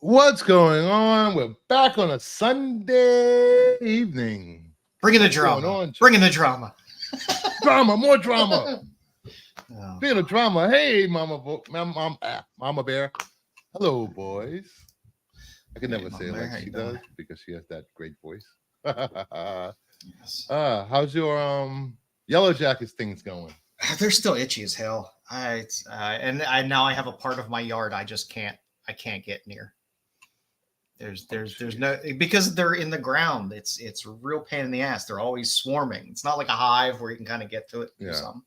What's going on? We're back on a Sunday evening. Bringing the What's going drama. on, Bringing the drama. Drama, more drama. Oh. Being a drama. Hey, Mama Bear. Hello, boys. I can Hey, never say it Mama Bear, like how she you does doing? because she has that great voice. Yes. How's your Yellow Jackets things going? They're still itchy as hell. And now I have a part of my yard I can't get near. There's no, because they're in the ground. It's a real pain in the ass. They're always swarming. It's not like a hive where you can kind of get to it and do something.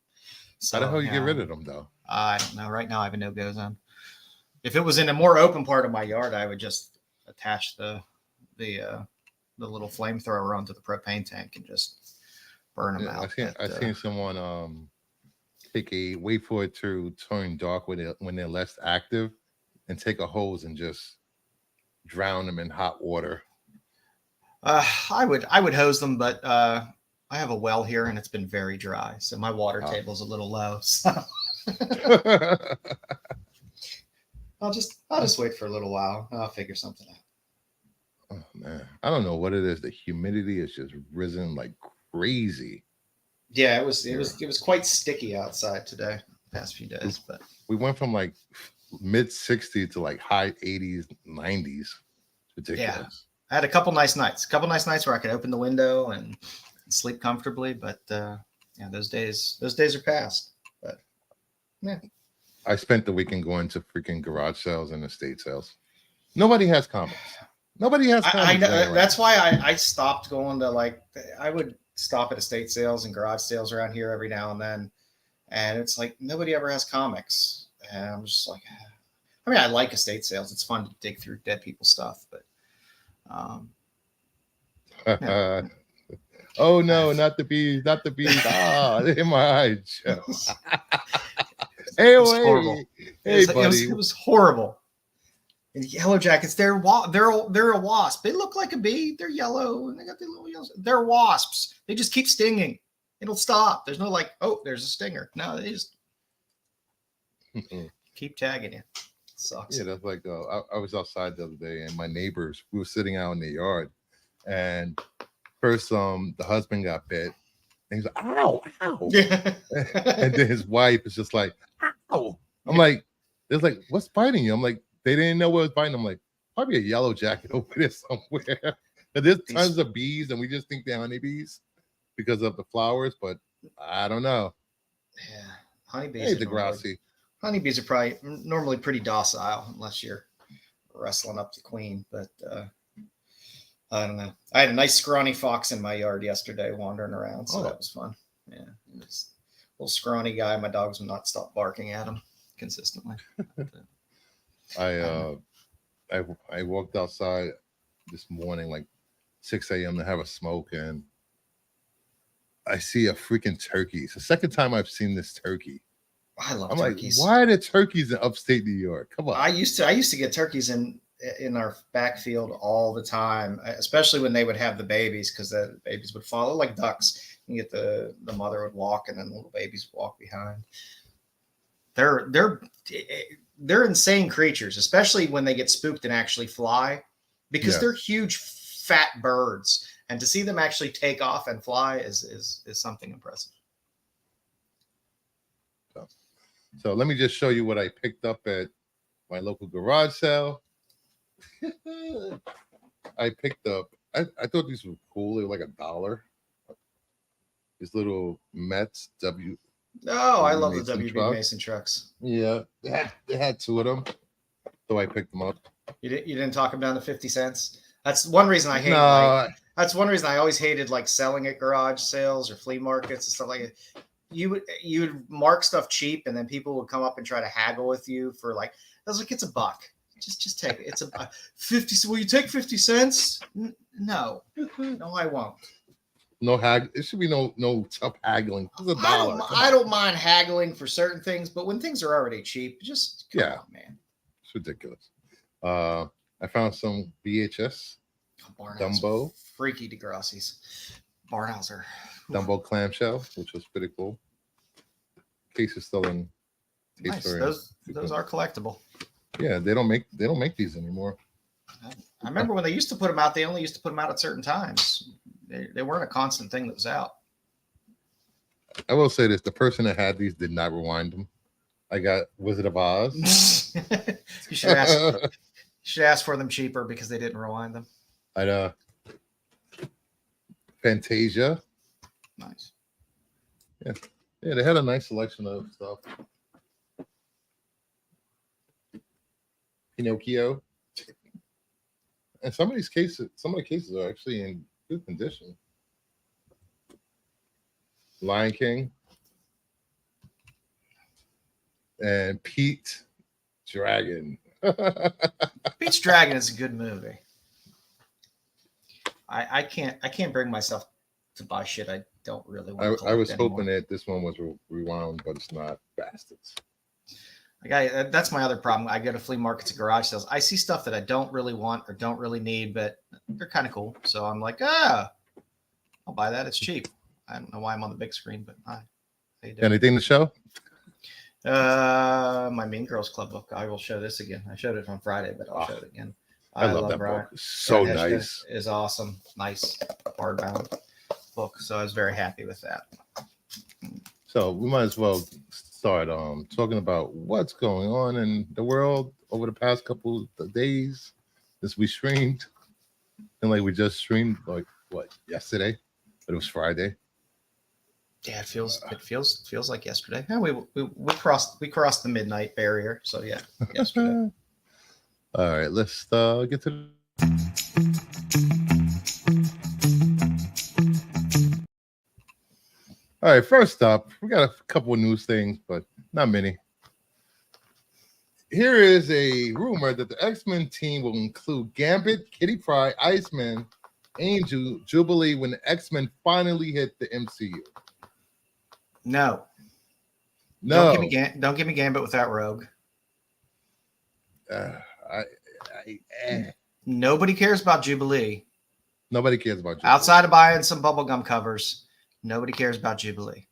So How the hell you get rid of them though? I don't know. Right now I have a no-go zone. If it was in a more open part of my yard, I would just attach the little flamethrower onto the propane tank and just burn them out. I seen someone wait for it to turn dark when they're less active, and take a hose and just drown them in hot water. I would hose them, but I have a well here and it's been very dry, so my water table is a little low. So I'll just wait for a little while. I'll figure something out. Oh man, I don't know what it is. The humidity has just risen like crazy. Yeah, it was quite sticky outside today, past few days. But we went from like mid 60s to like high 80s, 90s. It's ridiculous. Yeah, I had a couple nice nights where I could open the window and sleep comfortably. But yeah, those days are past. But yeah, I spent the weekend going to freaking garage sales and estate sales. Nobody has comics. Nobody has comics. That's why I stopped going to I would stop at estate sales and garage sales around here every now and then, and it's like nobody ever has comics, and I'm just like, I mean, I like estate sales. It's fun to dig through dead people's stuff, but yeah. Oh no, not the bees, not the bees. In my eyes. Hey, it was horrible. Hey, buddy. It was horrible. And yellow jackets, they're a wasp. They look like a bee. They're yellow, and they got the little yellow. They're wasps. They just keep stinging. It'll stop. There's no oh, there's a stinger. No, they just keep tagging you. It sucks. Yeah, that's like I was outside the other day, and my neighbors, we were sitting out in the yard, and first the husband got bit, and he's like, "Ow, ow!" And then his wife is just like, "Ow!" I'm like, "There's like, what's biting you?" I'm like, they didn't know what was biting. I'm like, probably a yellow jacket over there somewhere. But there's tons of bees, and we just think they're honeybees because of the flowers, but I don't know. Yeah, honeybees. Hey, Degrassi. Honeybees are probably normally pretty docile unless you're wrestling up the queen. But I don't know. I had a nice scrawny fox in my yard yesterday wandering around, so that was fun. Yeah, it was a little scrawny guy. My dogs would not stop barking at him consistently. I walked outside this morning like 6 a.m. to have a smoke, and I see a freaking turkey. It's the second time I've seen this turkey. I love turkeys. Like, why are there turkeys in upstate New York? Come on. I used to get turkeys in our backfield all the time, especially when they would have the babies, because the babies would follow like ducks. You get the mother would walk, and then the little babies would walk behind. They're insane creatures, especially when they get spooked and actually fly, because they're huge, fat birds, and to see them actually take off and fly is something impressive. So let me just show you what I picked up at my local garage sale. I picked up. I thought these were cool. They were like $1. These little Mets Oh, I love the WB Mason trucks. Yeah, they had two of them, so I picked them up. You didn't talk them down to 50 cents. That's one reason I hate. That's one reason I always hated selling at garage sales or flea markets and stuff like that. You would mark stuff cheap, and then people would come up and try to haggle with you for I was like, it's $1. Just take it. It's a 50. Will you take 50 cents? No, I won't. No it should be no tough haggling. It's $1. I don't mind haggling for certain things, but when things are already cheap, just come on, man. It's ridiculous. I found some VHS Dumbo, freaky Degrassi's Barnhauser Dumbo clamshell, which was pretty cool. Case is still in. Nice. Those are collectible. Yeah, they don't make these anymore. I remember when they used to put them out, they only used to put them out at certain times. They weren't a constant thing that was out. I will say this: the person that had these did not rewind them. I got Wizard of Oz. You should ask for them cheaper because they didn't rewind them. I know. Fantasia. Nice. Yeah, they had a nice selection of stuff. Pinocchio. And some of the cases are actually in good condition. Lion King and Pete Dragon. Pete's Dragon is a good movie. I can't bring myself to buy shit I don't really want to I was anymore. hoping that this one was rewound, but it's not. Bastards. That's my other problem. I go to flea markets and garage sales. I see stuff that I don't really want or don't really need, but they're kind of cool. So I'm like, I'll buy that. It's cheap. I don't know why I'm on the big screen, but Anything to show? My Mean Girls Club book. I will show this again. I showed it on Friday, but I'll show it again. I love that book. So nice. Is awesome. Nice hardbound book. So I was very happy with that. So we might as well start talking about what's going on in the world over the past couple of days since we streamed. And like we just streamed yesterday, but it was Friday. Yeah, it feels like yesterday. Yeah, we crossed the midnight barrier. So yeah, yesterday. All right, let's get to All right, first up, we got a couple of news things, but not many. Here is a rumor that the X-Men team will include Gambit, Kitty Pryde, Iceman, Angel, Jubilee when the X-Men finally hit the MCU. No. Don't give me Gambit without Rogue. Nobody cares about Jubilee. Nobody cares about Jubilee. Outside of buying some bubblegum covers, nobody cares about Jubilee.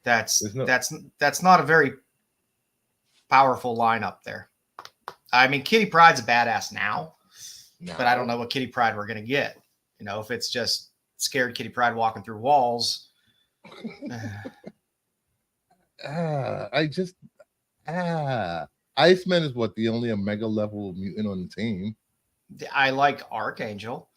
That's not a very powerful lineup there. I mean, Kitty Pryde's a badass now, but I don't know what Kitty Pryde we're gonna get. You know, if it's just scared Kitty Pryde walking through walls. Iceman is the only Omega level mutant on the team. I like Archangel.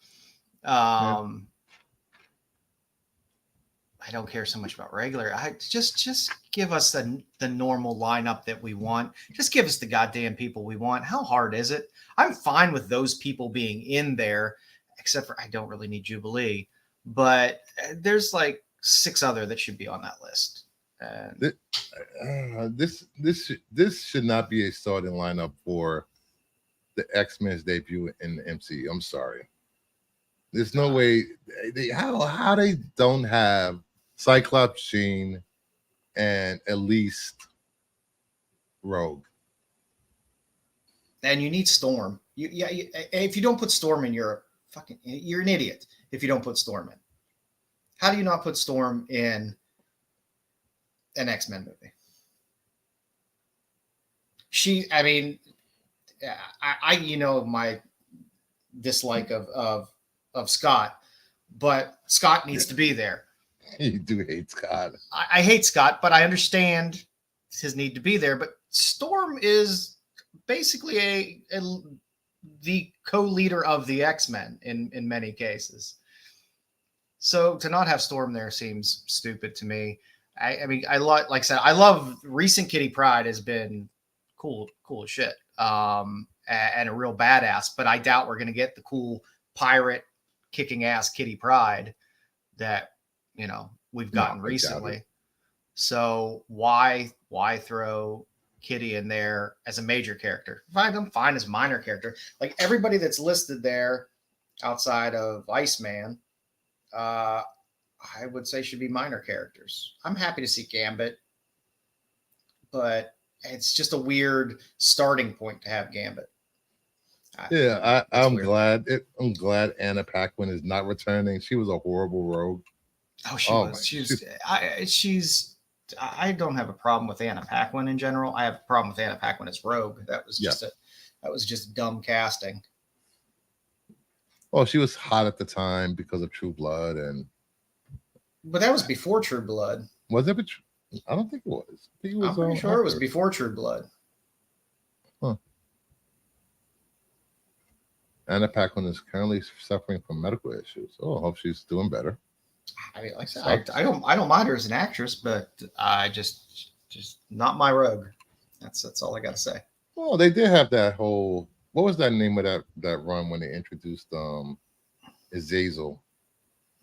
I don't care so much about regular. I just give us the normal lineup that we want. Just give us the goddamn people we want. How hard is it? I'm fine with those people being in there, except for I don't really need Jubilee. But there's like 6 other that should be on that list. This should not be a starting lineup for the X-Men's debut in the MCU. I'm sorry. There's no way how they don't have Cyclops, Jean, and at least Rogue. And you need Storm. If you don't put Storm in, you're an idiot. If you don't put Storm in, how do you not put Storm in an X-Men movie? I my dislike of Scott, but Scott needs to be there. You do hate Scott. I hate Scott, but I understand his need to be there. But Storm is basically the co-leader of the X-Men in many cases. So to not have Storm there seems stupid to me. I love recent Kitty Pryde has been cool as shit, and a real badass. But I doubt we're gonna get the cool pirate kicking ass Kitty Pryde that we've gotten recently. So why throw Kitty in there as a major character? I'm fine as a minor character. Like everybody that's listed there outside of Iceman, I would say should be minor characters. I'm happy to see Gambit, but it's just a weird starting point to have Gambit. I'm glad Anna Paquin is not returning. She was a horrible rogue. I don't have a problem with Anna Paquin in general. I have a problem with Anna Paquin as Rogue. That was just dumb casting. Well, she was hot at the time because of True Blood, and but that was before True Blood. Was it? I don't think it was. I think it was. I'm pretty sure it was before True Blood. Huh. Anna Paquin is currently suffering from medical issues. Oh, I hope she's doing better. I mean, like I said, I don't mind her as an actress, but I just not my rogue. That's all I got to say. Well, they did have that whole. What was that name of that run when they introduced Azazel?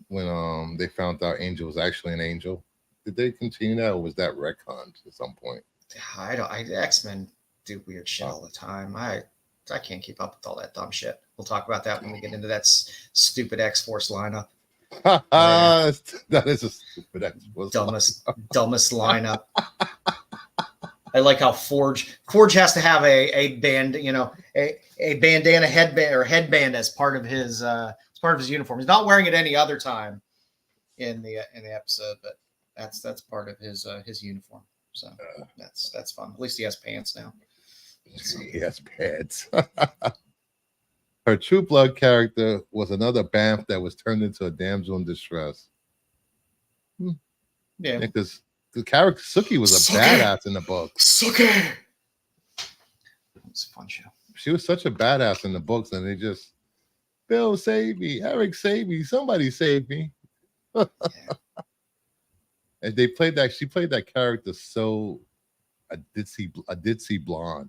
When they found out Angel was actually an angel. Did they continue that, or was that retconned at some point? X-Men do weird shit all the time. I can't keep up with all that dumb shit. We'll talk about that when we get into that stupid X-Force lineup. That is a stupid X-Force. Dumbest lineup. I like how Forge has to have a band, a bandana headband as part of his uniform. He's not wearing it any other time in the episode, but that's part of his uniform. So that's fun. At least he has pants now. He has pants. Her True Blood character was another Banff that was turned into a damsel in distress. Yeah, because the character Suki was a badass in the book. Suki. It was a fun show. She was such a badass in the books, and they just, Bill, save me. Eric, save me. Somebody save me. Yeah. And they played that. She played that character so. I did see blonde.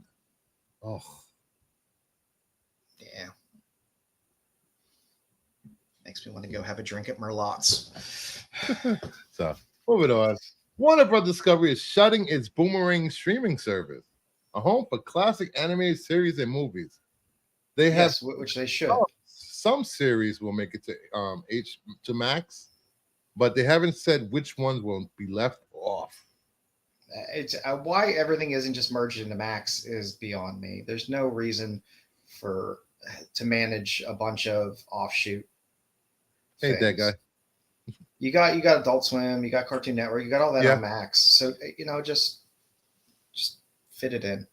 Oh. Yeah. Makes me want to go have a drink at Merlot's. So, moving on. Warner Bros. Discovery is shutting its Boomerang streaming service, a home for classic animated series and movies. They have, which they should. Some series will make it to Max, but they haven't said which ones will be left off. It's why everything isn't just merged into Max is beyond me. There's no reason to manage a bunch of offshoot. Hey, that guy. You got Adult Swim, you got Cartoon Network, you got all that on Max. So just fit it in.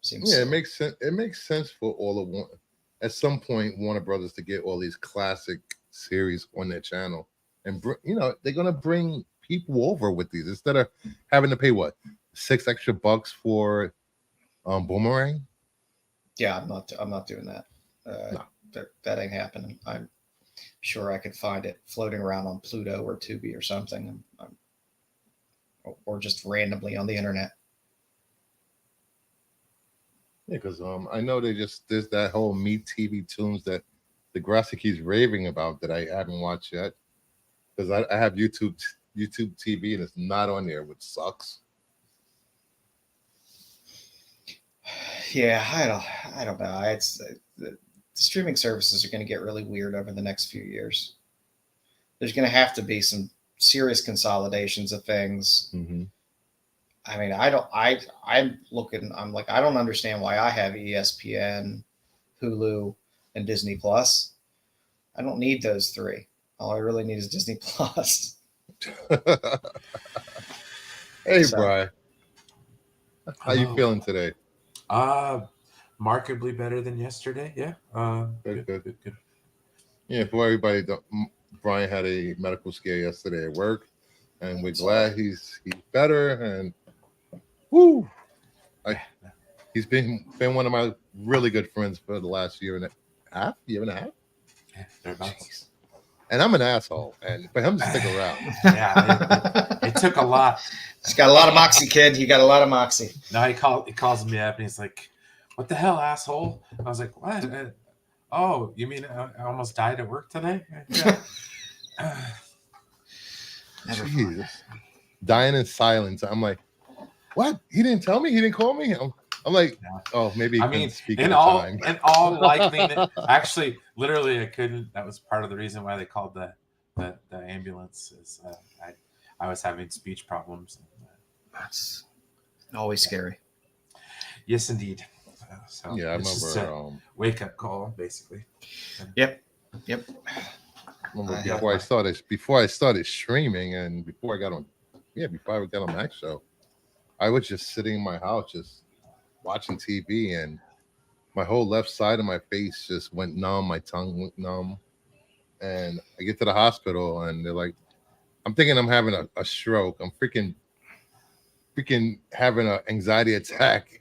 Seems it makes sense. It makes sense for all of one. At some point, Warner Brothers to get all these classic series on their channel, and they're gonna bring people over with these instead of having to pay what $6 extra for Boomerang. Yeah, I'm not doing that. No. That ain't happening. I'm sure I could find it floating around on Pluto or Tubi or something, or just randomly on the internet. Yeah, because I know there's that whole Meet TV Tunes that Degrassi keeps raving about that I haven't watched yet, because I have YouTube TV and it's not on there, which sucks. Yeah, I don't know. It's the streaming services are going to get really weird over the next few years. There's going to have to be some serious consolidations of things. Mm-hmm. I mean, I'm like, I don't understand why I have ESPN, Hulu, and Disney Plus. I don't need those three. All I really need is Disney Plus. Hey, Brian. How you feeling today? Markedly better than yesterday. Yeah. Good. Yeah, for everybody, Brian had a medical scare yesterday at work, and we're glad he's better. And he's been one of my really good friends for the last year and a half. Yeah, thereabouts. And I'm an asshole, and for him to stick around. Yeah, it took a lot. He's got a lot of moxie, kid. You got a lot of moxie. No, he calls me up and he's like, "What the hell, asshole?" I was like, "What? Oh, you mean I almost died at work today?" Yeah. Jesus. Dying in silence. I'm like, what? He didn't tell me? He didn't call me? I'm like, oh, maybe he couldn't speak at the time. In all likeliness, actually, literally, I couldn't. That was part of the reason why they called the ambulance. Is I was having speech problems. That's always scary. Yes, indeed. So yeah, I remember. Wake up call, basically. Yep. Before I started streaming, and before I got on Max Show, I was just sitting in my house, just watching TV, and my whole left side of my face just went numb. My tongue went numb. And I get to the hospital and they're like, I'm thinking I'm having a stroke. I'm freaking having an anxiety attack.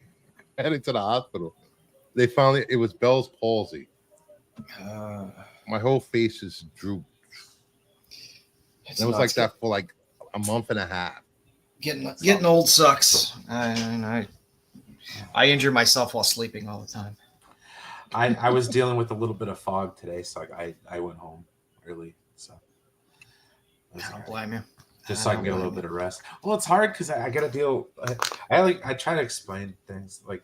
Heading to the hospital. They found it was Bell's palsy. My whole face just drooped. And it was like that for like a month and a half. Getting old sucks. I injure myself while sleeping all the time. I was dealing with a little bit of fog today, so I went home early. So I don't blame you. Just so I can get a little bit of rest. Well, it's hard because I got to deal. I try to explain things like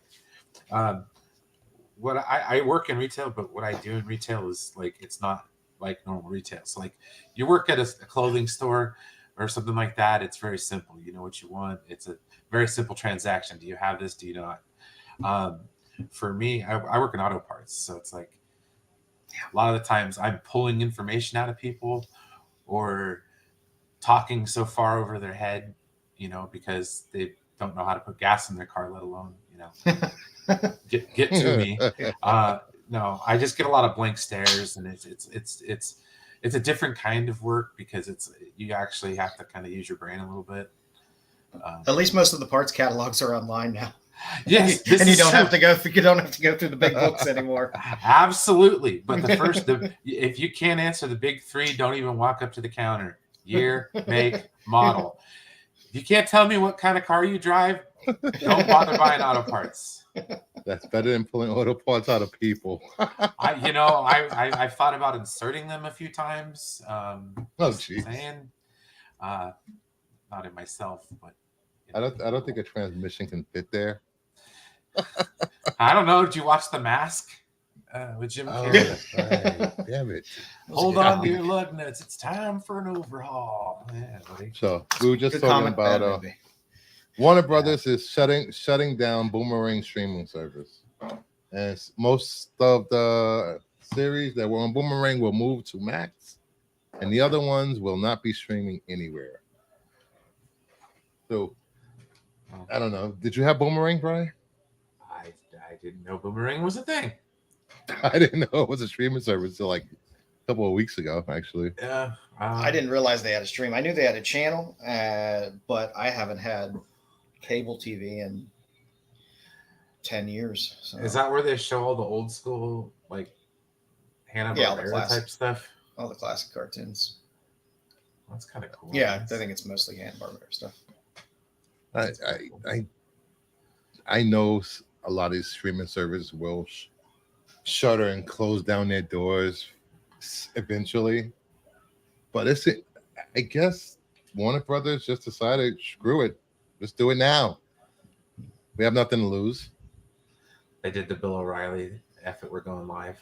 what I work in retail, but what I do in retail is like it's not like normal retail. So like you work at a clothing store or something like that. It's very simple. You know what you want. It's a very simple transaction. Do you have this? Do you not? For me, I work in auto parts, so it's like a lot of the times I'm pulling information out of people or talking so far over their head, you know, because they don't know how to put gas in their car, let alone, you know, get to me. No, I just get a lot of blank stares, and it's a different kind of work because you actually have to kind of use your brain a little bit. At least most of the parts catalogs are online now. Yes, and you don't have to go through the big books anymore. Absolutely, but if you can't answer the big three, don't even walk up to the counter. Year, make, model. If you can't tell me what kind of car you drive, don't bother buying auto parts. That's better than pulling auto parts out of people. I've thought about inserting them a few times. Oh, geez. Not in myself, but I don't think a transmission can fit there. I don't know. Did you watch The Mask with Jim Carrey? Right. Damn it! Hold on to your lug nuts. It's time for an overhaul. Yeah, buddy. So we were just talking about Warner Brothers is shutting down Boomerang streaming service, and most of the series that were on Boomerang will move to Max, and the other ones will not be streaming anywhere. So I don't know. Did you have Boomerang, Brian? I didn't know Boomerang was a thing. I didn't know it was a streaming service until like a couple of weeks ago, actually. Yeah. I didn't realize they had a stream. I knew they had a channel, but I haven't had cable TV in 10 years. So. Is that where they show all the old school, like Hanna-Barbera type stuff? All the classic cartoons. That's kind of cool. Yeah, I think it's mostly Hanna-Barbera stuff. I know a lot of these streaming services will shutter and close down their doors eventually, but I guess Warner Brothers just decided, screw it, let's do it now. We have nothing to lose. They did the Bill O'Reilly F it, we're going live.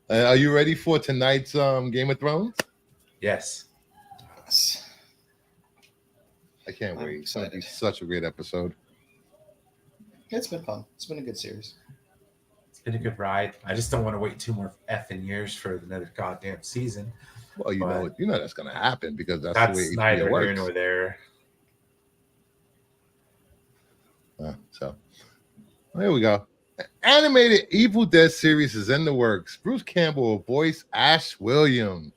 Are you ready for tonight's Game of Thrones? Yes. I can't wait. It's going to be such a great episode. It's been fun. It's been a good series. It's been a good ride. I just don't want to wait 2 more effing years for another goddamn season. Well, you know that's going to happen because that's the way neither HBO works. here nor there. So there we go. Animated Evil Dead series is in the works. Bruce Campbell will voice Ash Williams.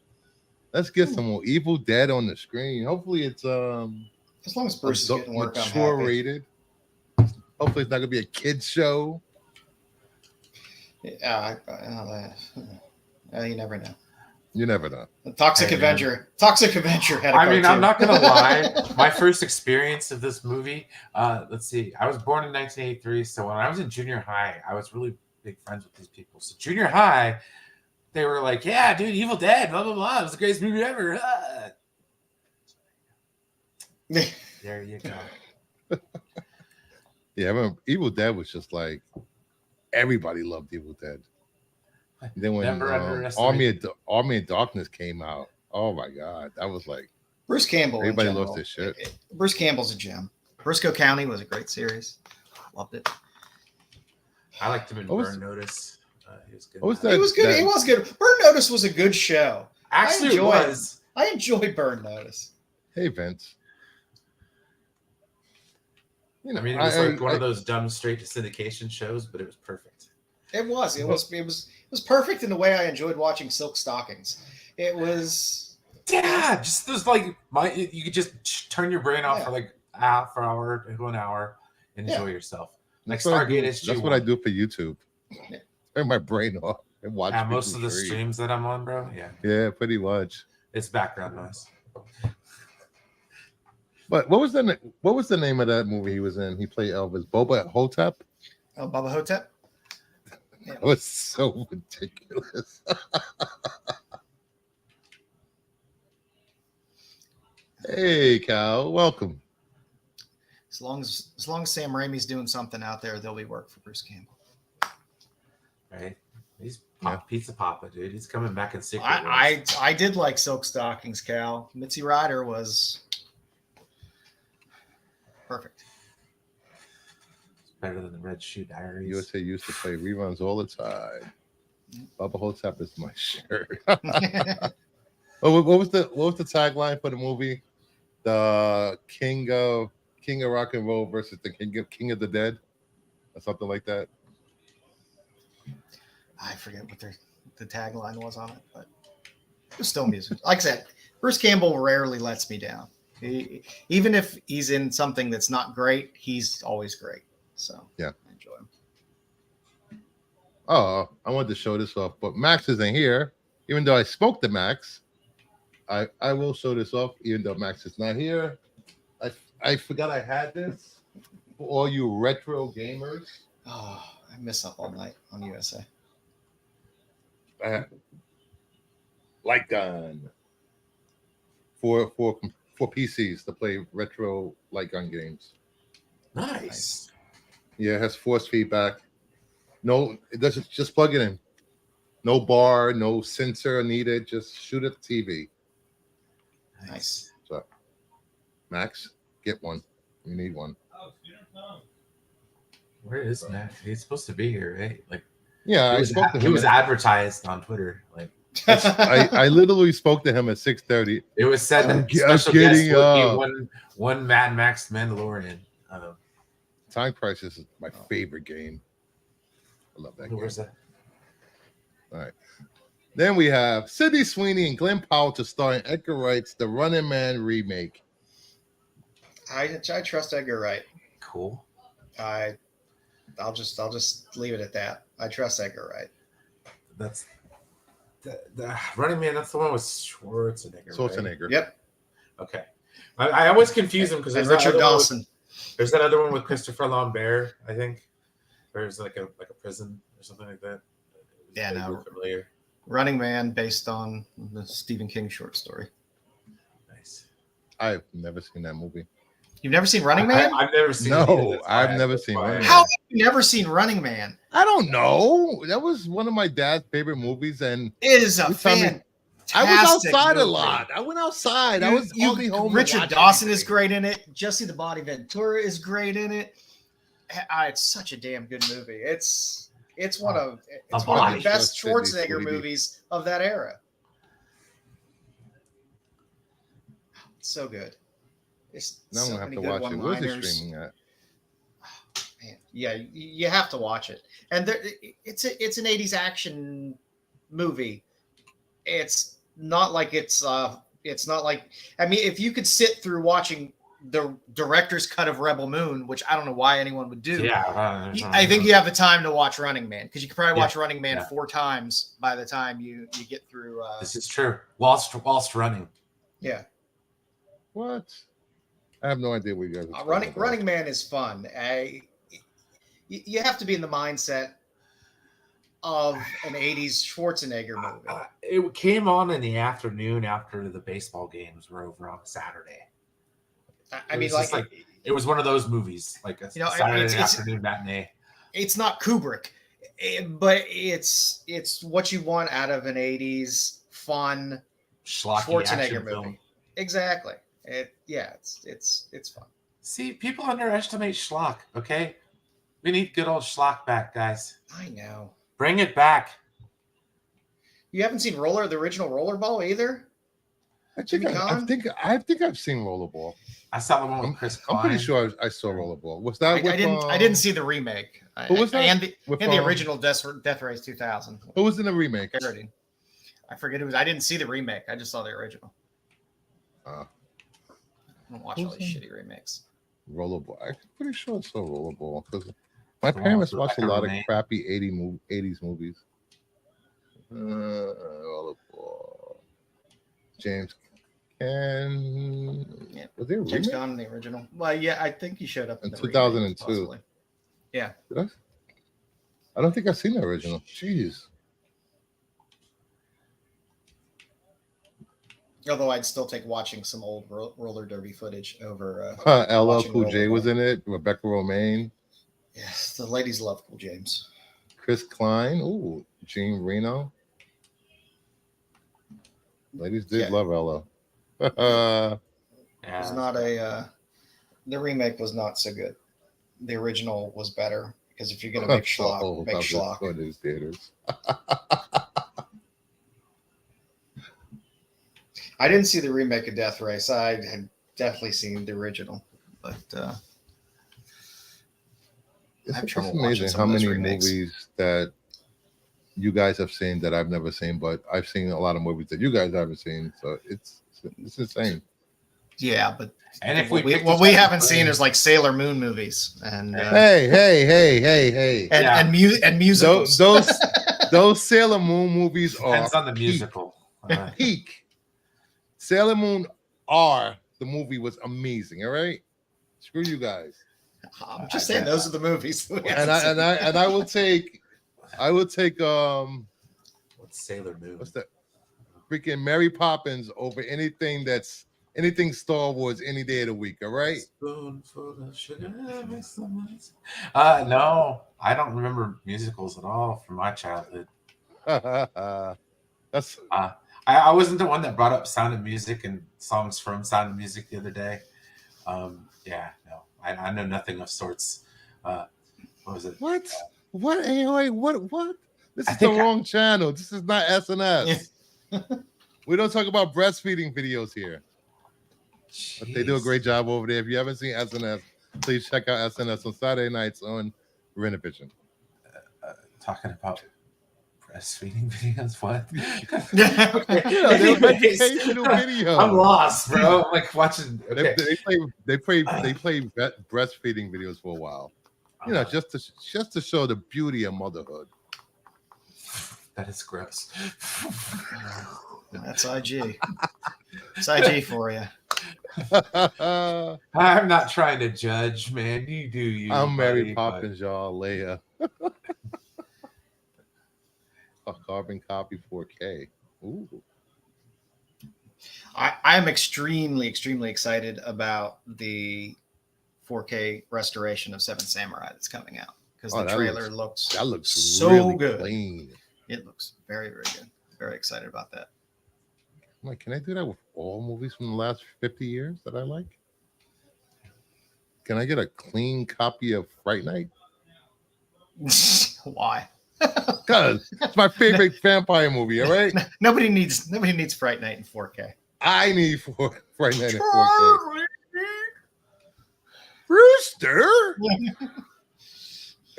Let's get some more Evil Dead on the screen. Hopefully it's as long as Bruce is getting work, mature rated. Hopefully it's not gonna be a kids show. Yeah, you never know. You never know. The Toxic Avenger had a cartoon. I'm not gonna lie. My first experience of this movie, let's see, I was born in 1983, so when I was in junior high, I was really big friends with these people. So junior high, they were like, "Yeah, dude, Evil Dead, blah blah blah. It was the greatest movie ever." There you go. Yeah, I remember Evil Dead was just like everybody loved Evil Dead. And then when Army of Darkness came out, oh my god, that was like Bruce Campbell. Everybody lost their shit. Bruce Campbell's a gem. Briscoe County was a great series. Loved it. I liked him in Burn Notice. He was good. What was that? He was good. He was good. Burn Notice was a good show. Actually, it was. I enjoyed Burn Notice. Hey, Vince. You know, I mean, it was like one of those dumb straight to syndication shows, but it was perfect. It was perfect in the way I enjoyed watching Silk Stockings. It was just those like you could just turn your brain off for like half an hour to an hour and enjoy yourself. Like Stargate SG. That's what I do for YouTube. Turn my brain off and watch. Yeah, most of the streams that I'm on, bro. Yeah, pretty much. It's background noise. But what was the name of that movie he was in? He played Elvis. Boba Hotep. Oh, Bubba Hotep. That was so ridiculous. Hey, Cal, welcome. As long as Sam Raimi's doing something out there, there'll be work for Bruce Campbell. Right? He's Pizza Papa, dude. He's coming back in secret. I did like Silk Stockings, Cal. Mitzi Ryder was perfect. It's better than the Red Shoe Diaries. USA used to play reruns all the time. Bubba Hotep is my shirt. what was the tagline for the movie? The King of Rock and Roll versus the King of the Dead, or something like that. I forget what the tagline was on it, but it was still music. Like I said, Bruce Campbell rarely lets me down. Even if he's in something that's not great, he's always great. So yeah, I enjoy him. Oh, I wanted to show this off, but Max isn't here. Even though I spoke to Max, I will show this off, even though Max is not here. I forgot I had this for all you retro gamers. Oh, I miss up all night on USA. Light gun for PCs to play retro light gun games. Nice. Yeah, it has force feedback. No, it doesn't. Just plug it in. No bar, no sensor needed. Just shoot at the TV. Nice. So, Max, get one. You need one. Where is Max? He's supposed to be here, right? Like, yeah, he was advertised on Twitter. Like, I literally spoke to him at 6:30. It was said that special guest would be one Mad Max Mandalorian. Time Crisis is my favorite game. I love that game. Where's that? All right. Then we have Sydney Sweeney and Glenn Powell to star in Edgar Wright's The Running Man remake. I trust Edgar Wright. Cool. I'll just leave it at that. I trust Edgar Wright. That's the Running Man. That's the one with Schwarzenegger. Right? Yep. Okay. I always confuse them because there's Richard Dawson. There's that other one with Christopher Lambert, I think. There's like a prison or something like that. Yeah, no. Familiar. Running Man, based on the Stephen King short story. Nice. I've never seen that movie. You've never seen Running Man? I've never seen. No, I've never seen Running Man. How have you never seen Running Man? I don't know. That was one of my dad's favorite movies, and it is a fan. I was outside a lot. I went outside. I was only home. Richard Dawson is great in it. Jesse the Body Ventura is great in it. It's such a damn good movie. It's one of the best Schwarzenegger movies of that era. It's so good. It's now I'm so gonna have many to good watch it. Where's it streaming at? Man, yeah, you have to watch it. And it's an 80s action movie. It's not like it's not like, I mean, if you could sit through watching the director's cut of Rebel Moon, which I don't know why anyone would do. Yeah, I think you have the time to watch Running Man, because you could probably watch Running Man 4 times by the time you get through. This is true. Whilst running. Yeah. What? I have no idea what you guys are Running Man is fun. You have to be in the mindset of an 80s Schwarzenegger movie. It came on in the afternoon after the baseball games were over on Saturday. I mean, like it was one of those movies, like a Saturday afternoon matinee. It's not Kubrick, but it's what you want out of an 80s fun Schwarzenegger movie. Film. Exactly. It's fun. See, people underestimate schlock. Okay, we need good old schlock back, guys. I know. Bring it back. You haven't seen the original Rollerball either? I Jimmy Kahn? think I've seen Rollerball. I saw the one with Chris Klein. I'm pretty sure I saw Rollerball. Was that I didn't see the remake. Who was that? And the original Death Race 2000. Who was in the remake? Parody. I forget who was. I didn't see the remake. I just saw the original. I don't watch all these shitty remakes. Rollerball. I'm pretty sure I saw Rollerball because my parents watched a lot of crappy 80s movies. Rollerball. James Caan. Yeah. Was there a James remake? Caan in the original. Well, yeah, I think he showed up in the 2002. Remake, yeah. Did I don't think I've seen the original. Jeez. Although I'd still take watching some old roller derby footage over. LL Cool J was in it. Rebecca Romaine. Yes, the ladies love Cool James. Chris Klein. Ooh, Gene Reno. Ladies did love LL. It was not a. The remake was not so good. The original was better because if you're gonna make schlock, make schlock. Go to these theaters. I didn't see the remake of Death Race. I had definitely seen the original, but it's amazing how many movies that you guys have seen that I've never seen, but I've seen a lot of movies that you guys haven't seen. So it's insane. Yeah, but and if what we haven't seen is like Sailor Moon movies and hey, and musicals. Those Sailor Moon movies depends on the musical. Peak. Sailor Moon R, the movie was amazing. All right, screw you guys. I'm just saying those are the movies. And I will take what's Sailor Moon? What's that? Freaking Mary Poppins over anything Star Wars any day of the week. All right. Spoonful of sugar. No, I don't remember musicals at all from my childhood. That's. I wasn't the one that brought up Sound of Music and songs from Sound of Music the other day. Yeah, no, I know nothing of sorts. What was it? What? What? Hey, what? This is the wrong channel. This is not SNS. We don't talk about breastfeeding videos here. But they do a great job over there. If you haven't seen SNS, please check out SNS on Saturday nights on Renovision. Talking about breastfeeding videos? What? Okay. They're educational videos. I'm lost, bro. I'm like watching. Okay. They play breastfeeding videos for a while. Just to show the beauty of motherhood. That is gross. That's IG. It's IG for you. I'm not trying to judge, man. You do you. I'm Mary Poppins, y'all. Leia. A carbon copy 4K. Ooh. I'm extremely excited about the 4K restoration of Seven Samurai that's coming out because the trailer looks so really good. Clean. It looks very, very good. Very excited about that. I'm like, can I do that with all movies from the last 50 years that I like? Can I get a clean copy of Fright Night? Why? Because it's my favorite vampire movie, all right? Nobody needs Fright Night in 4K. I need Fright Night in 4K. Rooster?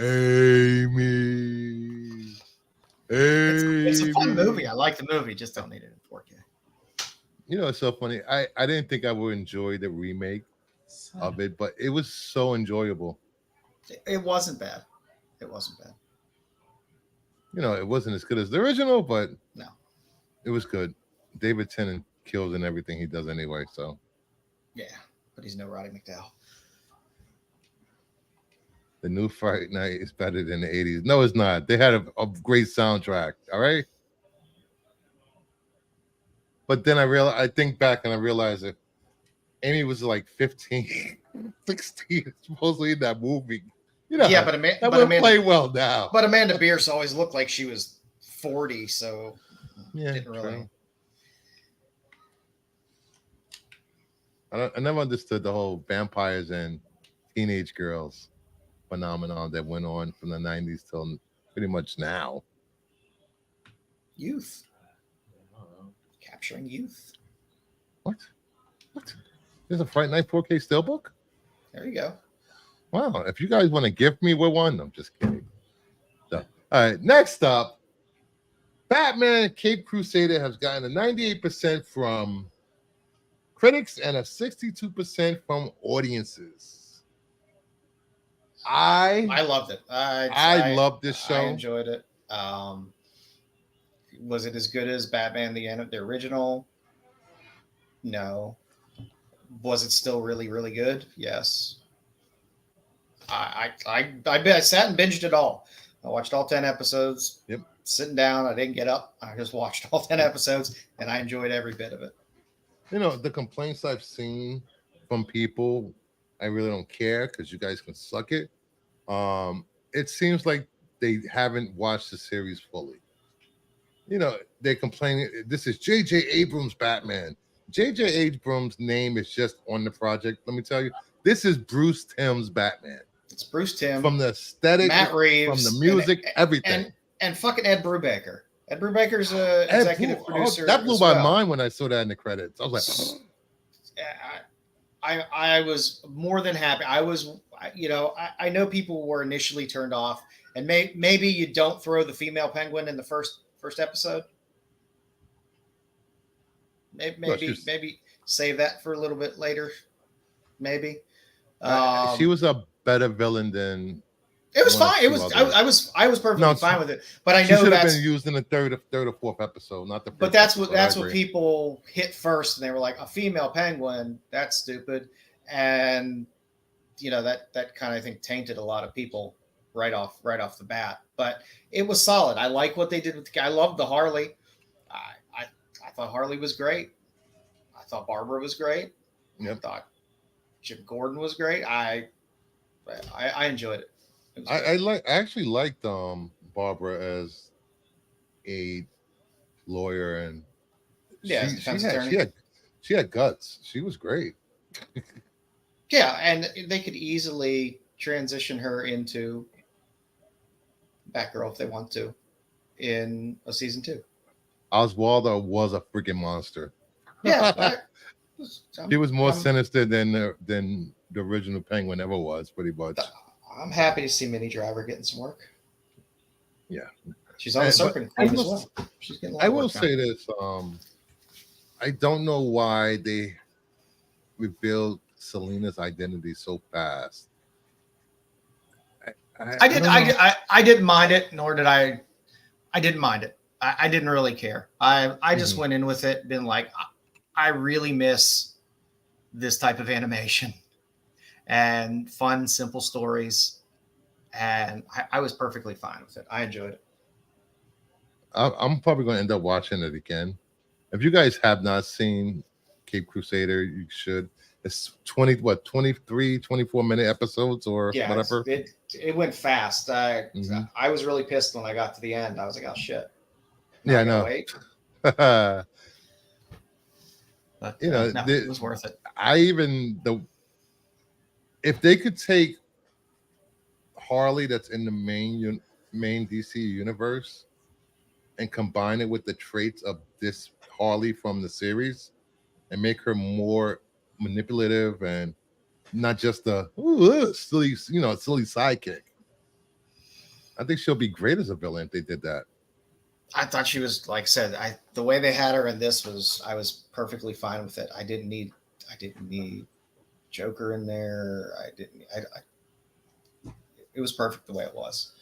Amy. It's a fun movie. I like the movie. Just don't need it in 4K. It's so funny. I didn't think I would enjoy the remake of it, but it was so enjoyable. It wasn't bad. It wasn't bad. It wasn't as good as the original, but no, it was good. David Tennant kills in everything he does anyway. So yeah, but he's no Roddy McDowell. The new Fright Night is better than the 80s. No, it's not. They had a great soundtrack. All right. But then I think back and I realized that Amy was like 15, 16, supposedly in that movie. Yeah, but Amanda play well now. But Amanda Bierce always looked like she was 40, so didn't really. I never understood the whole vampires and teenage girls phenomenon that went on from the 90s till pretty much now. Youth. Capturing youth. What? There's a Fright Night 4K Steelbook? There you go. Wow. If you guys want to gift me with one, I'm just kidding. So, all right. Next up, Batman Cape Crusader has gotten a 98% from critics and a 62% from audiences. I loved it. I loved this show. I enjoyed it. Was it as good as Batman the original? No. Was it still really, really good? Yes. I sat and binged it all. I watched all 10 episodes. Yep. Sitting down, I didn't get up. I just watched all 10 episodes, and I enjoyed every bit of it. The complaints I've seen from people, I really don't care because you guys can suck it. It seems like they haven't watched the series fully. They're complaining. This is J.J. Abrams' Batman. J.J. Abrams' name is just on the project. Let me tell you, this is Bruce Timm's Batman. It's Bruce Timm. From the aesthetic, Matt Reeves, from the music, everything. And fucking Ed Brubaker. Ed Brubaker's executive producer. That blew my mind when I saw that in the credits. I was like, I was more than happy. I know people were initially turned off, and maybe you don't throw the female Penguin in the first episode. Maybe save that for a little bit later. Maybe. She was a better villain than. It was fine. It was. I was perfectly fine with it. But I know should have been used in the third or fourth episode, not the first. But that's what people hit first, and they were like, a female Penguin. That's stupid, and that kind of, I think, tainted a lot of people right off the bat. But it was solid. I like what they did with the guy. I loved the Harley. I thought Harley was great. I thought Barbara was great. Yep. I thought Jim Gordon was great. I enjoyed it. I actually liked Barbara as a lawyer, and she had guts. She was great. Yeah, and they could easily transition her into Batgirl if they want to in a season 2. Oswaldo was a freaking monster. Yeah, he was more sinister than the original Penguin ever was, pretty much. I'm happy to see Minnie Driver getting some work. Yeah, she's on the Serpent Queen as well. She's getting. I will say this: I don't know why they revealed Selina's identity so fast. I didn't mind it, nor did I. I didn't mind it. I didn't really care. I just went in with it, been like, I really miss this type of animation and fun, simple stories. And I was perfectly fine with it. I enjoyed it. I'm probably going to end up watching it again. If you guys have not seen Cape Crusader, you should. It's 23, 24-minute episodes or whatever. It went fast. I was really pissed when I got to the end. I was like, oh, shit. I know. But, it was worth it. If they could take Harley that's in the main DC universe and combine it with the traits of this Harley from the series and make her more manipulative and not just a silly sidekick, I think she'll be great as a villain if they did that. I thought she was, like I said, the way they had her in this I was perfectly fine with it. I didn't need Joker in there. It was perfect the way it was.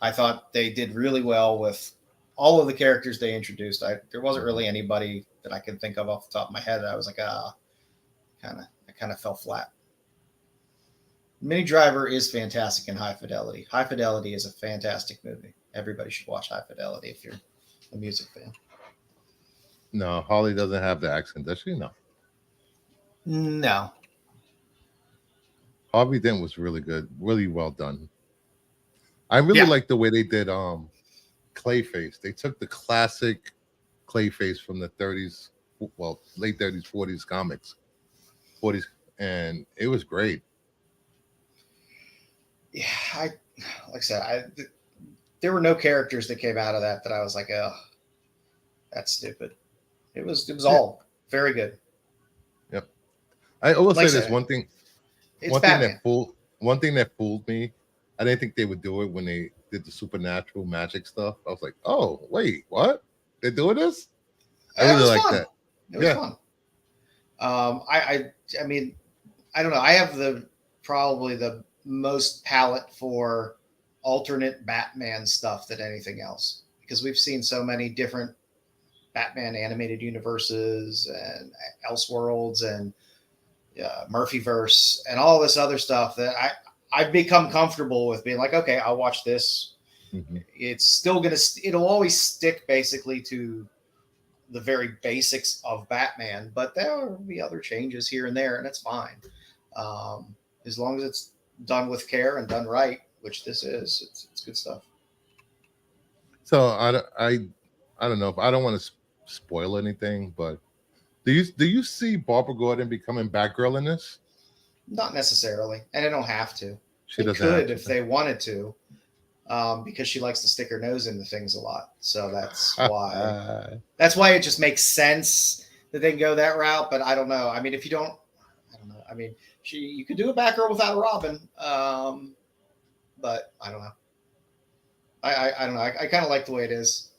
I thought they did really well with all of the characters they introduced. There wasn't really anybody that I could think of off the top of my head that I was like, I kind of fell flat. Minnie Driver is fantastic in High Fidelity. High Fidelity is a fantastic movie. Everybody should watch High Fidelity if you're a music fan. No, Harley doesn't have the accent, does she? No. Harvey Dent was really good, really well done. I really like the way they did Clayface. They took the classic Clayface from the 30s, late 30s, 40s comics, and it was great. Yeah, like I said, there were no characters that came out of that I was like, oh, that's stupid. It was all very good. I always Like I say this said, one thing. it's One Batman. thing that fooled me. I didn't think they would do it when they did the supernatural magic stuff. I was like, oh wait, what? They're doing this? I It really was like fun. that. It was fun. I mean, I don't know. I have probably the most palette for alternate Batman stuff than anything else because we've seen so many different Batman animated universes and Elseworlds and Murphyverse and all this other stuff that I've become comfortable with being like, okay, I'll watch this. Mm-hmm. It's still it'll always stick basically to the very basics of Batman, but there will be other changes here and there, and it's fine. As long as it's done with care and done right, which this is, it's good stuff. So I don't know if I don't want to spoil anything, but do you see Barbara Gordon becoming Batgirl in this? Not necessarily, and they don't have to. She they doesn't could have to. if they wanted to, because she likes to stick her nose into things a lot. So that's why. That's why it just makes sense that they can go that route. But I don't know. I mean, if you don't, I don't know. I mean, you could do a Batgirl without a Robin, but I don't know. I don't know. I kind of like the way it is,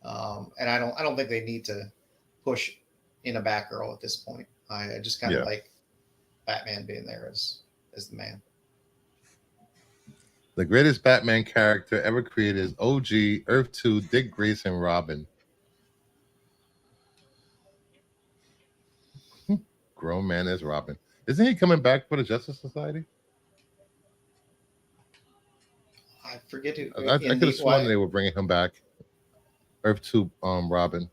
and I don't think they need to push in a Batgirl at this point. I just kind of like Batman being there as the man. The greatest Batman character ever created is OG Earth 2 Dick Grayson Robin. Grown man as Robin. Isn't he coming back for the Justice Society? I forget who. I could have sworn they were bringing him back. Earth 2 Robin.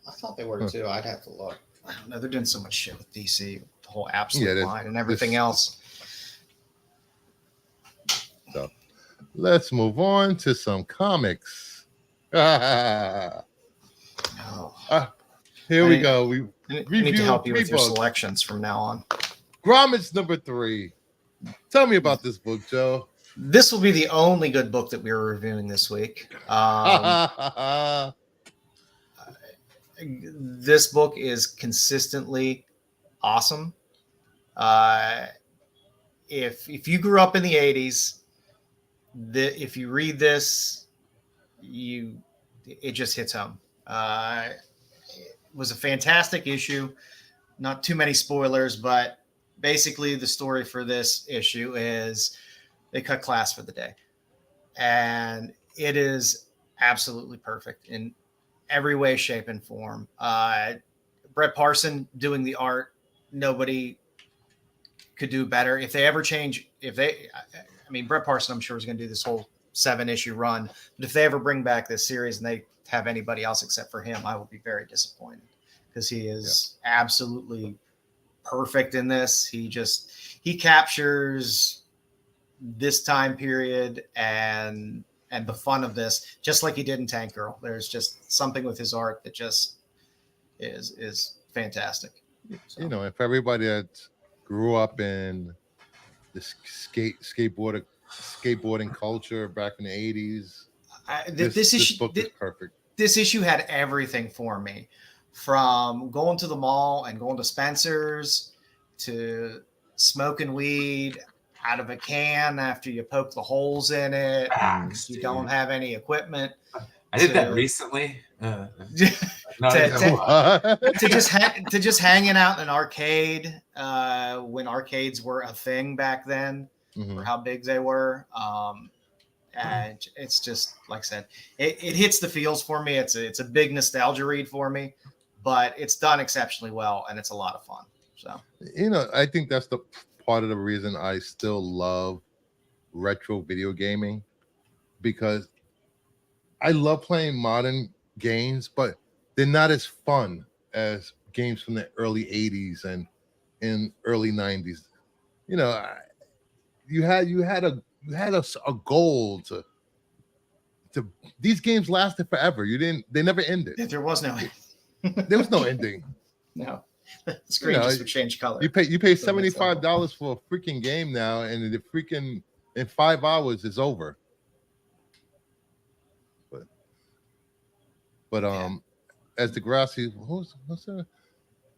I thought they were too. I'd have to look. I don't know. They're doing so much shit with DC, the whole Absolute line and everything else. So let's move on to some comics. Here we go. We need to help you with your selections from now on. Gromit's number 3. Tell me about this book, Joe. This will be the only good book that we are reviewing this week. This book is consistently awesome. If you grew up in the 80s, if you read this, it just hits home. It was a fantastic issue. Not too many spoilers, but basically the story for this issue is they cut class for the day. And it is absolutely perfect in every way, shape, and form. Brett Parson doing the art, nobody could do better. If they ever change, Brett Parson, I'm sure, is going to do this whole 7-issue run. But if they ever bring back this series and they have anybody else except for him, I will be very disappointed because he is absolutely perfect in this. He captures this time period and the fun of this, just like he did in Tank Girl. There's just something with his art that just is fantastic. So. You know, if everybody that grew up in the skateboarding culture back in the 80s, this book is perfect. This issue had everything for me, from going to the mall and going to Spencer's to smoking weed out of a can after you poke the holes in it. You don't have any equipment. I did that recently. To just hanging out in an arcade when arcades were a thing back then, or how big they were. And it's just, like I said, it hits the feels for me. It's a big nostalgia read for me, but it's done exceptionally well, and it's a lot of fun. So, you know, I think that's the part of the reason I still love retro video gaming, because I love playing modern games, but they're not as fun as games from the early 80s and in early 90s. You know, you had a goal to these games lasted forever. They never ended. There was no ending. No. The screen just would change color. You pay $75 for a freaking game now, and the freaking in 5 hours it's over. But as Degrassi, what's that?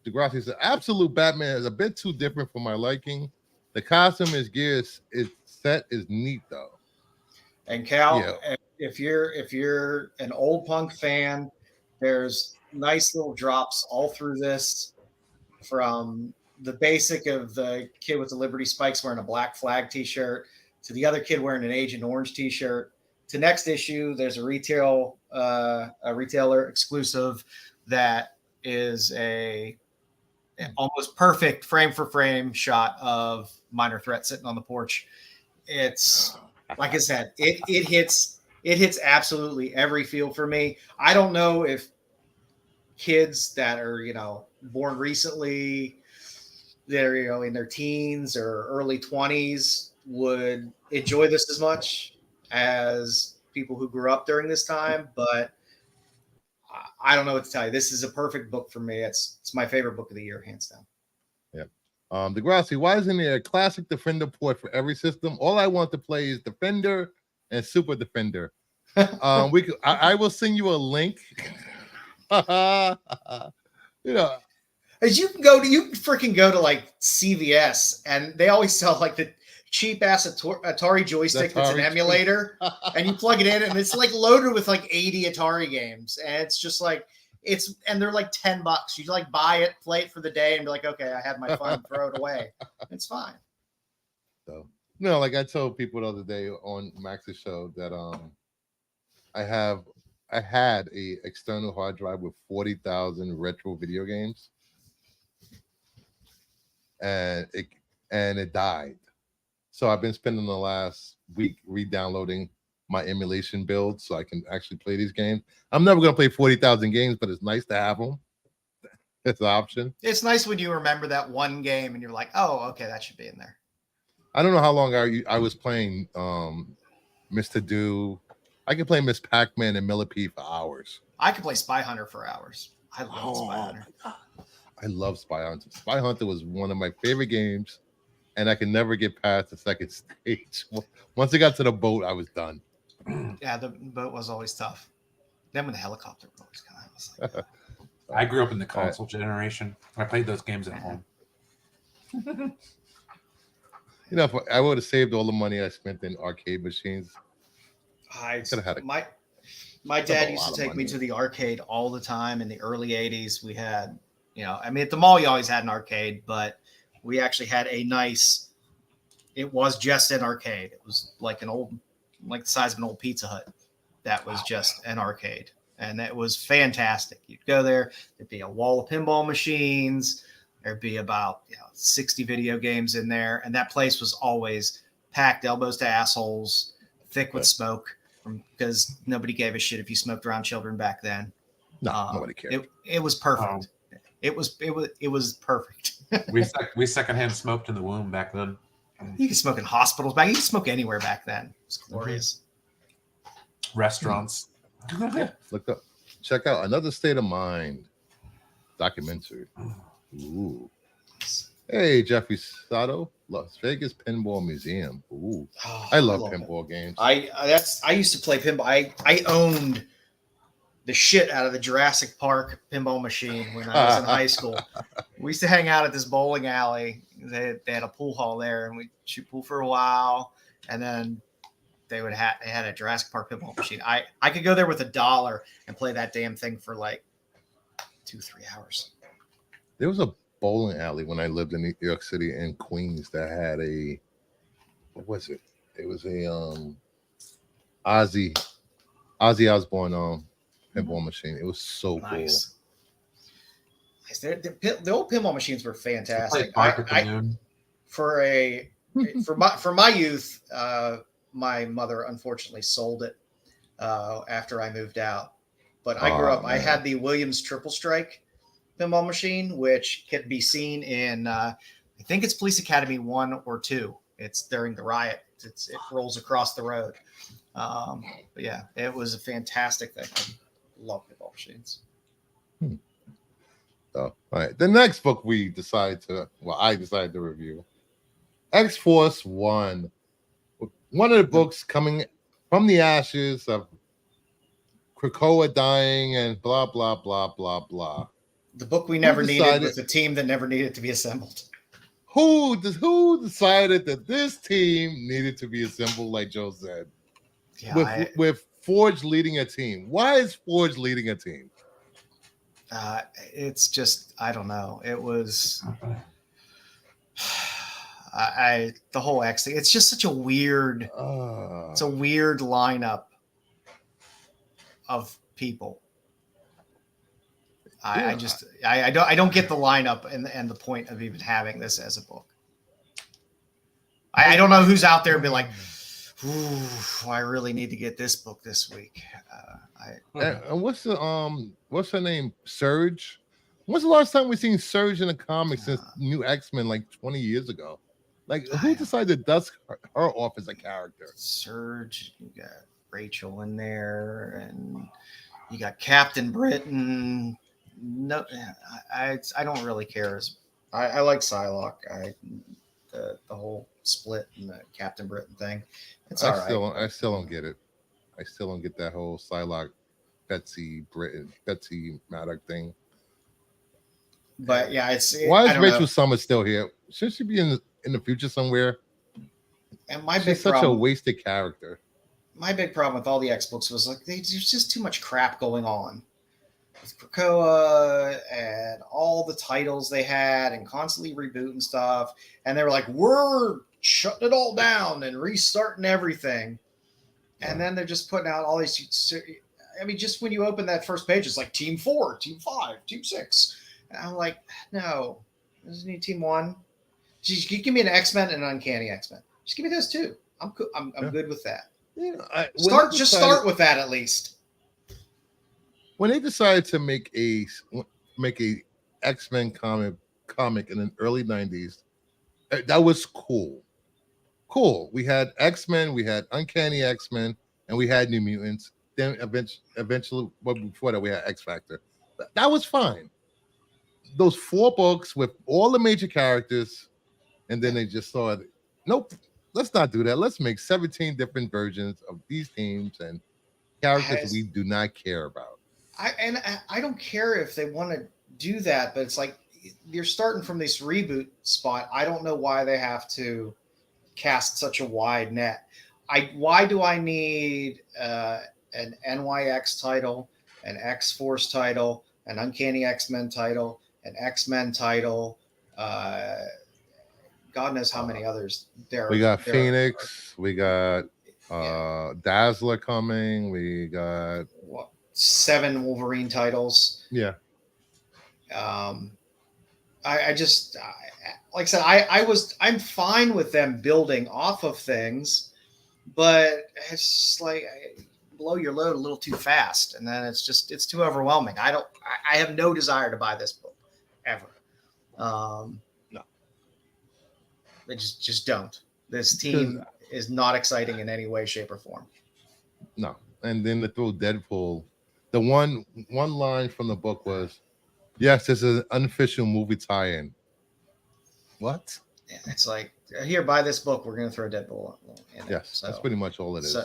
Degrassi said, absolute Batman is a bit too different for my liking. The costume is set is neat though. And Cal, if you're an old punk fan, there's nice little drops all through this, from the basic of the kid with the Liberty Spikes wearing a Black Flag t-shirt to the other kid wearing an Agent Orange t-shirt. To next issue, there's a retailer exclusive that is an almost perfect frame for frame shot of Minor Threat sitting on the porch. It's, like I said, it hits absolutely every feel for me. I don't know if kids that are, born recently, that are, in their teens or early 20s would enjoy this as much as people who grew up during this time, but I don't know what to tell you. This is a perfect book for me. It's my favorite book of the year, hands down. Yeah. Degrassi, why isn't there a classic Defender port for every system? All I want to play is Defender and Super Defender. I will send you a link. As you freaking go to like CVS, and they always sell like the cheap ass Atari joystick that's an emulator, and you plug it in, and it's like loaded with like 80 Atari games, and it's just like and they're like $10. You like buy it, play it for the day, and be like, okay, I had my fun, throw it away. It's fine. So like I told people the other day on Max's show that I had a external hard drive with 40,000 retro video games, and it died. So I've been spending the last week re-downloading my emulation build so I can actually play these games. I'm never going to play 40,000 games, but it's nice to have them. It's an option. It's nice when you remember that one game and you're like, oh, okay, that should be in there. I don't know how long I was playing Mr. Do. I could play Miss Pac-Man and Millipede for hours. I could play Spy Hunter for hours. I love Spy Hunter. I love Spy Hunter. Spy Hunter was one of my favorite games, and I could never get past the second stage. Once I got to the boat, I was done. Yeah, the boat was always tough. Then when the helicopter was kind of, I was like, I grew up in the console generation. I played those games at home. If I would have saved all the money I spent in arcade machines, I could have had my dad used to take me to the arcade all the time in the early 80s. We had, at the mall you always had an arcade, but we actually had it was just an arcade. It was like the size of an old Pizza Hut. That was just an arcade. And that was fantastic. You'd go there, there'd be a wall of pinball machines. There'd be about 60 video games in there. And that place was always packed elbows to assholes, thick with smoke, because nobody gave a shit if you smoked around children back then. No, nobody cared. It was perfect. It was perfect. we secondhand smoked in the womb back then. You could smoke in hospitals back. You could smoke anywhere back then. It was glorious. Restaurants. Check out Another State of Mind documentary. Ooh. Hey, Jeffrey Sato, Las Vegas Pinball Museum. Ooh. I love pinball games. I used to play pinball. I owned the shit out of the Jurassic Park pinball machine when I was in high school. We used to hang out at this bowling alley. They had a pool hall there, and we'd shoot pool for a while, and then they had a Jurassic Park pinball machine. I could go there with $1 and play that damn thing for like 2-3 hours. There was a bowling alley when I lived in New York City in Queens that had what was it? It was a Ozzy Osbourne pinball machine. It was so nice. Cool. The old pinball machines were fantastic. For my youth, my mother unfortunately sold it after I moved out. But I grew up. Man. I had the Williams Triple Strike pinball machine, which can be seen in I think it's Police Academy 1 or 2. It's during the riot. It rolls across the road. But yeah, it was a fantastic thing. I love pinball machines. All right. The next book I decided to review, X-Force 1. One of the books coming from the ashes of Krakoa dying and blah, blah, blah, blah, blah. The book we never needed with a team that never needed to be assembled. Who decided that this team needed to be assembled, like Joe said? Yeah, with Forge leading a team. Why is Forge leading a team? It's just, I don't know. It was the whole X thing. It's just such a weird it's a weird lineup of people. I don't get the lineup and the point of even having this as a book. I don't know who's out there and be like, ooh, I really need to get this book this week. And what's her name? Surge. When's the last time we seen Surge in the comics since New X-Men, like 20 years ago? Like, who decided to dust her off as a character? Surge. You got Rachel in there, and you got Captain Britain. No, I don't really care. I like Psylocke. The whole split and the Captain Britain thing. It's all right. I still don't get it. I still don't get that whole Psylocke, Betsy Maddox thing. But yeah, why is Rachel Summers still here? Should she be in the future somewhere? And she's such a wasted character. My big problem with all the X books was like there's just too much crap going on with Krakoa and all the titles they had and constantly rebooting stuff. And they were like, we're shutting it all down and restarting everything. And then they're just putting out all these. I mean, just when you open that first page, it's like Team 4, Team 5, Team 6. And I'm like, no, doesn't need Team 1. Just give me an X-Men and an Uncanny X-Men. Just give me those two. I'm good with that. Yeah, start with that at least. When they decided to make a X-Men comic in the early 90s, that was cool. We had X-Men, we had Uncanny X-Men, and we had New Mutants. Then eventually, before that, we had X-Factor. That was fine. Those 4 books with all the major characters, and then they just thought, nope, let's not do that. Let's make 17 different versions of these teams and characters we do not care about. I don't care if they want to do that, but it's like you're starting from this reboot spot. I don't know why they have to cast such a wide net. Why do I need an NYX title, an X-Force title, an Uncanny X-Men title, an X-Men title? God knows how many others there. We got Phoenix. We got Dazzler coming. We got 7 Wolverine titles. Yeah. I just like I said, I'm fine with them building off of things, but it's just like blow your load a little too fast, and then it's too overwhelming. I have no desire to buy this book ever. No, I just don't. This team is not exciting in any way, shape, or form. No, and then to throw Deadpool, the one line from the book was, "Yes, this is an unofficial movie tie-in." What? Yeah, it's like, here, buy this book. We're going to throw Deadpool in it. Yes, that's pretty much all it is.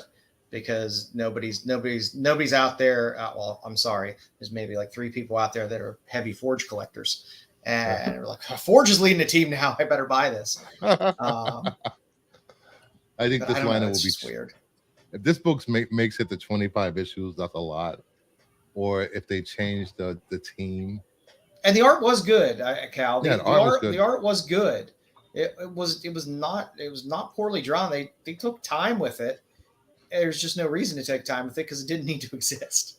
Because nobody's out there. Well, I'm sorry. There's maybe like 3 people out there that are heavy Forge collectors, and they're like, Forge is leading the team now. I better buy this. I think this lineup will be weird. If this book makes it to 25 issues, that's a lot. Or if they change the team. And the art was good, Cal. The art was good. It was not poorly drawn. They took time with it. There's just no reason to take time with it because it didn't need to exist.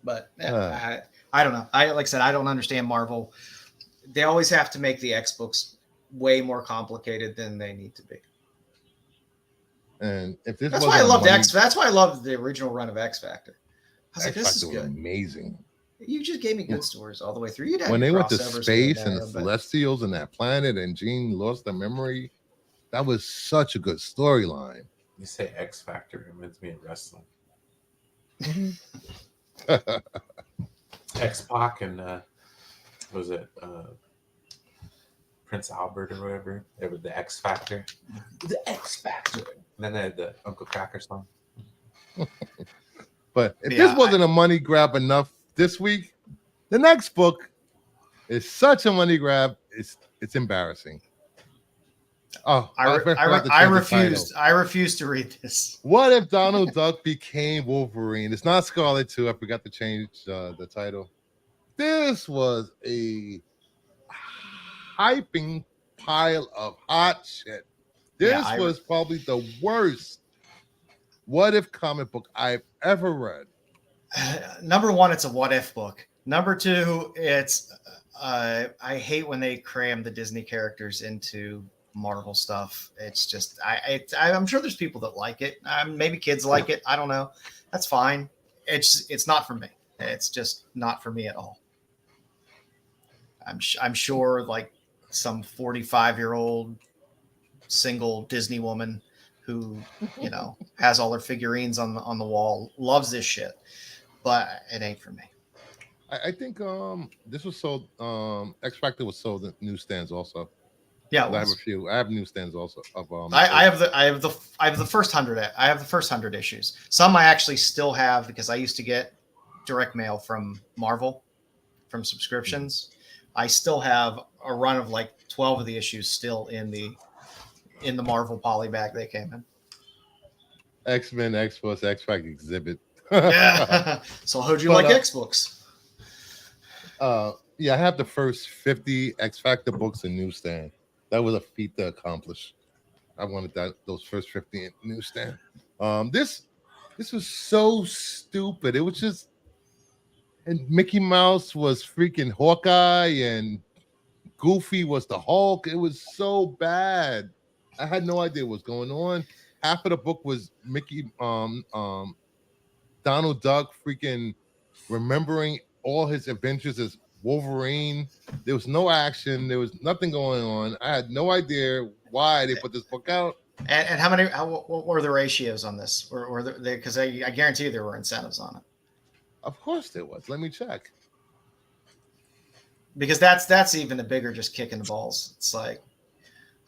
But I don't know. Like I said, I don't understand Marvel. They always have to make the X books way more complicated than they need to be. And if this that's why I loved That's why I loved the original run of X Factor. I was like, this is good. Amazing. You just gave me good stories all the way through. When they went to space and the Celestials and that planet and Jean lost her memory, that was such a good storyline. You say X Factor, it reminds me of wrestling. X-Pac and was it Prince Albert or whatever? It was the X Factor. The X Factor. And then they had the Uncle Cracker song. But if this wasn't a money grab enough this week. The next book is such a money grab. It's embarrassing. Oh, I refuse to read this. What if Donald Duck became Wolverine? It's not Scarlet 2. I forgot to change the title. This was a hyping pile of hot shit. This was probably the worst what if comic book I've ever read. Number one, it's a what if book. Number two, it's I hate when they cram the Disney characters into Marvel stuff. It's just I'm sure there's people that like it. Maybe kids like it. I don't know. That's fine. It's not for me. It's just not for me at all. I'm sure like some 45-year-old single Disney woman who has all her figurines on the wall loves this shit, but it ain't for me. I think this was sold. X Factor was sold at newsstands also. Yeah, I have a few. I have newsstands also. I have the first 100. I have the first 100 issues. Some I actually still have because I used to get direct mail from Marvel, from subscriptions. I still have a run of like 12 of the issues still in the Marvel poly bag they came in. X-Men, X-Force, X-Factor exhibit. Yeah. So how'd you like X-Books? Yeah, I have the first 50 X-Factor books in newsstand. That was a feat to accomplish. I wanted those first 50 in newsstand. This was so stupid. It was just, and Mickey Mouse was freaking Hawkeye and Goofy was the Hulk. It was so bad. I had no idea what was going on. Half of the book was Mickey, Donald Duck freaking remembering all his adventures as Wolverine. There was no action. There was nothing going on. I had no idea why they put this book out. And what were the ratios on this? Were there, because I guarantee you there were incentives on it. Of course there was. Let me check. Because that's even a bigger just kick in the balls. It's like,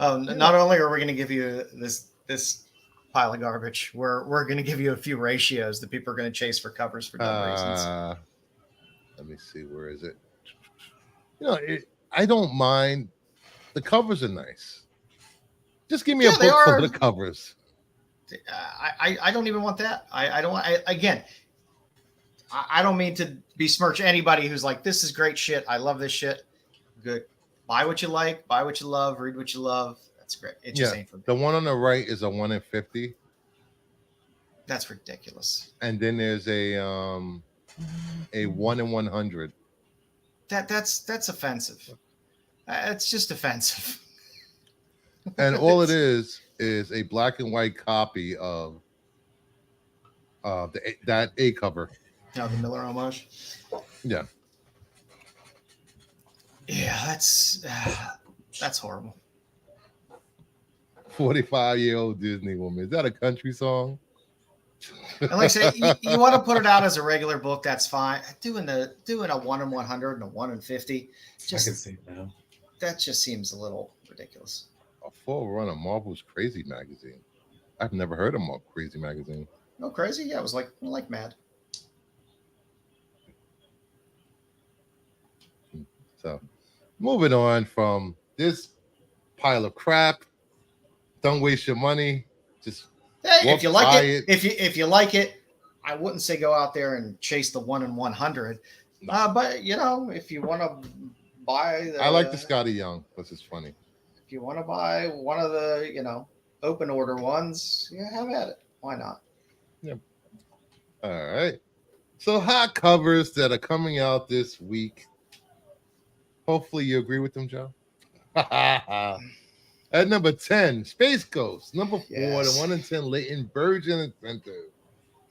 not only are we going to give you this pile of garbage, we're going to give you a few ratios that people are going to chase for covers for dumb reasons. Let me see. Where is it? I don't mind. The covers are nice. Just give me a book for the covers. I don't even want that. I don't mean to besmirch anybody who's like, this is great shit. I love this shit. Good. Buy what you like. Buy what you love. Read what you love. That's great. It just ain't for me. The one on the right is a 1 in 50. That's ridiculous. And then there's a 1 in 100. That's offensive. It's just offensive. And all it is a black and white copy of that A cover. The Miller homage. Yeah. Yeah, that's horrible. 45-year-old Disney woman. Is that a country song? And like I say, you want to put it out as a regular book, that's fine. Doing a 1 in 100 and a 1 in 50, I can see it now. That just seems a little ridiculous. A full run of Marvel's Crazy magazine. I've never heard of Crazy magazine. No, Crazy? Yeah, it was like Mad. So, moving on from this pile of crap. Don't waste your money. Just if you like it. If you like it, I wouldn't say go out there and chase the 1 in 100. No. But if you want to buy, I like the Scotty Young. This is funny. If you want to buy one of the open order ones, have at it. Why not? Yeah. All right. So hot covers that are coming out this week. Hopefully you agree with them, Joe. At number 10, Space Ghost. Number 4, the 1 in 10 Latent Virgin Incentive.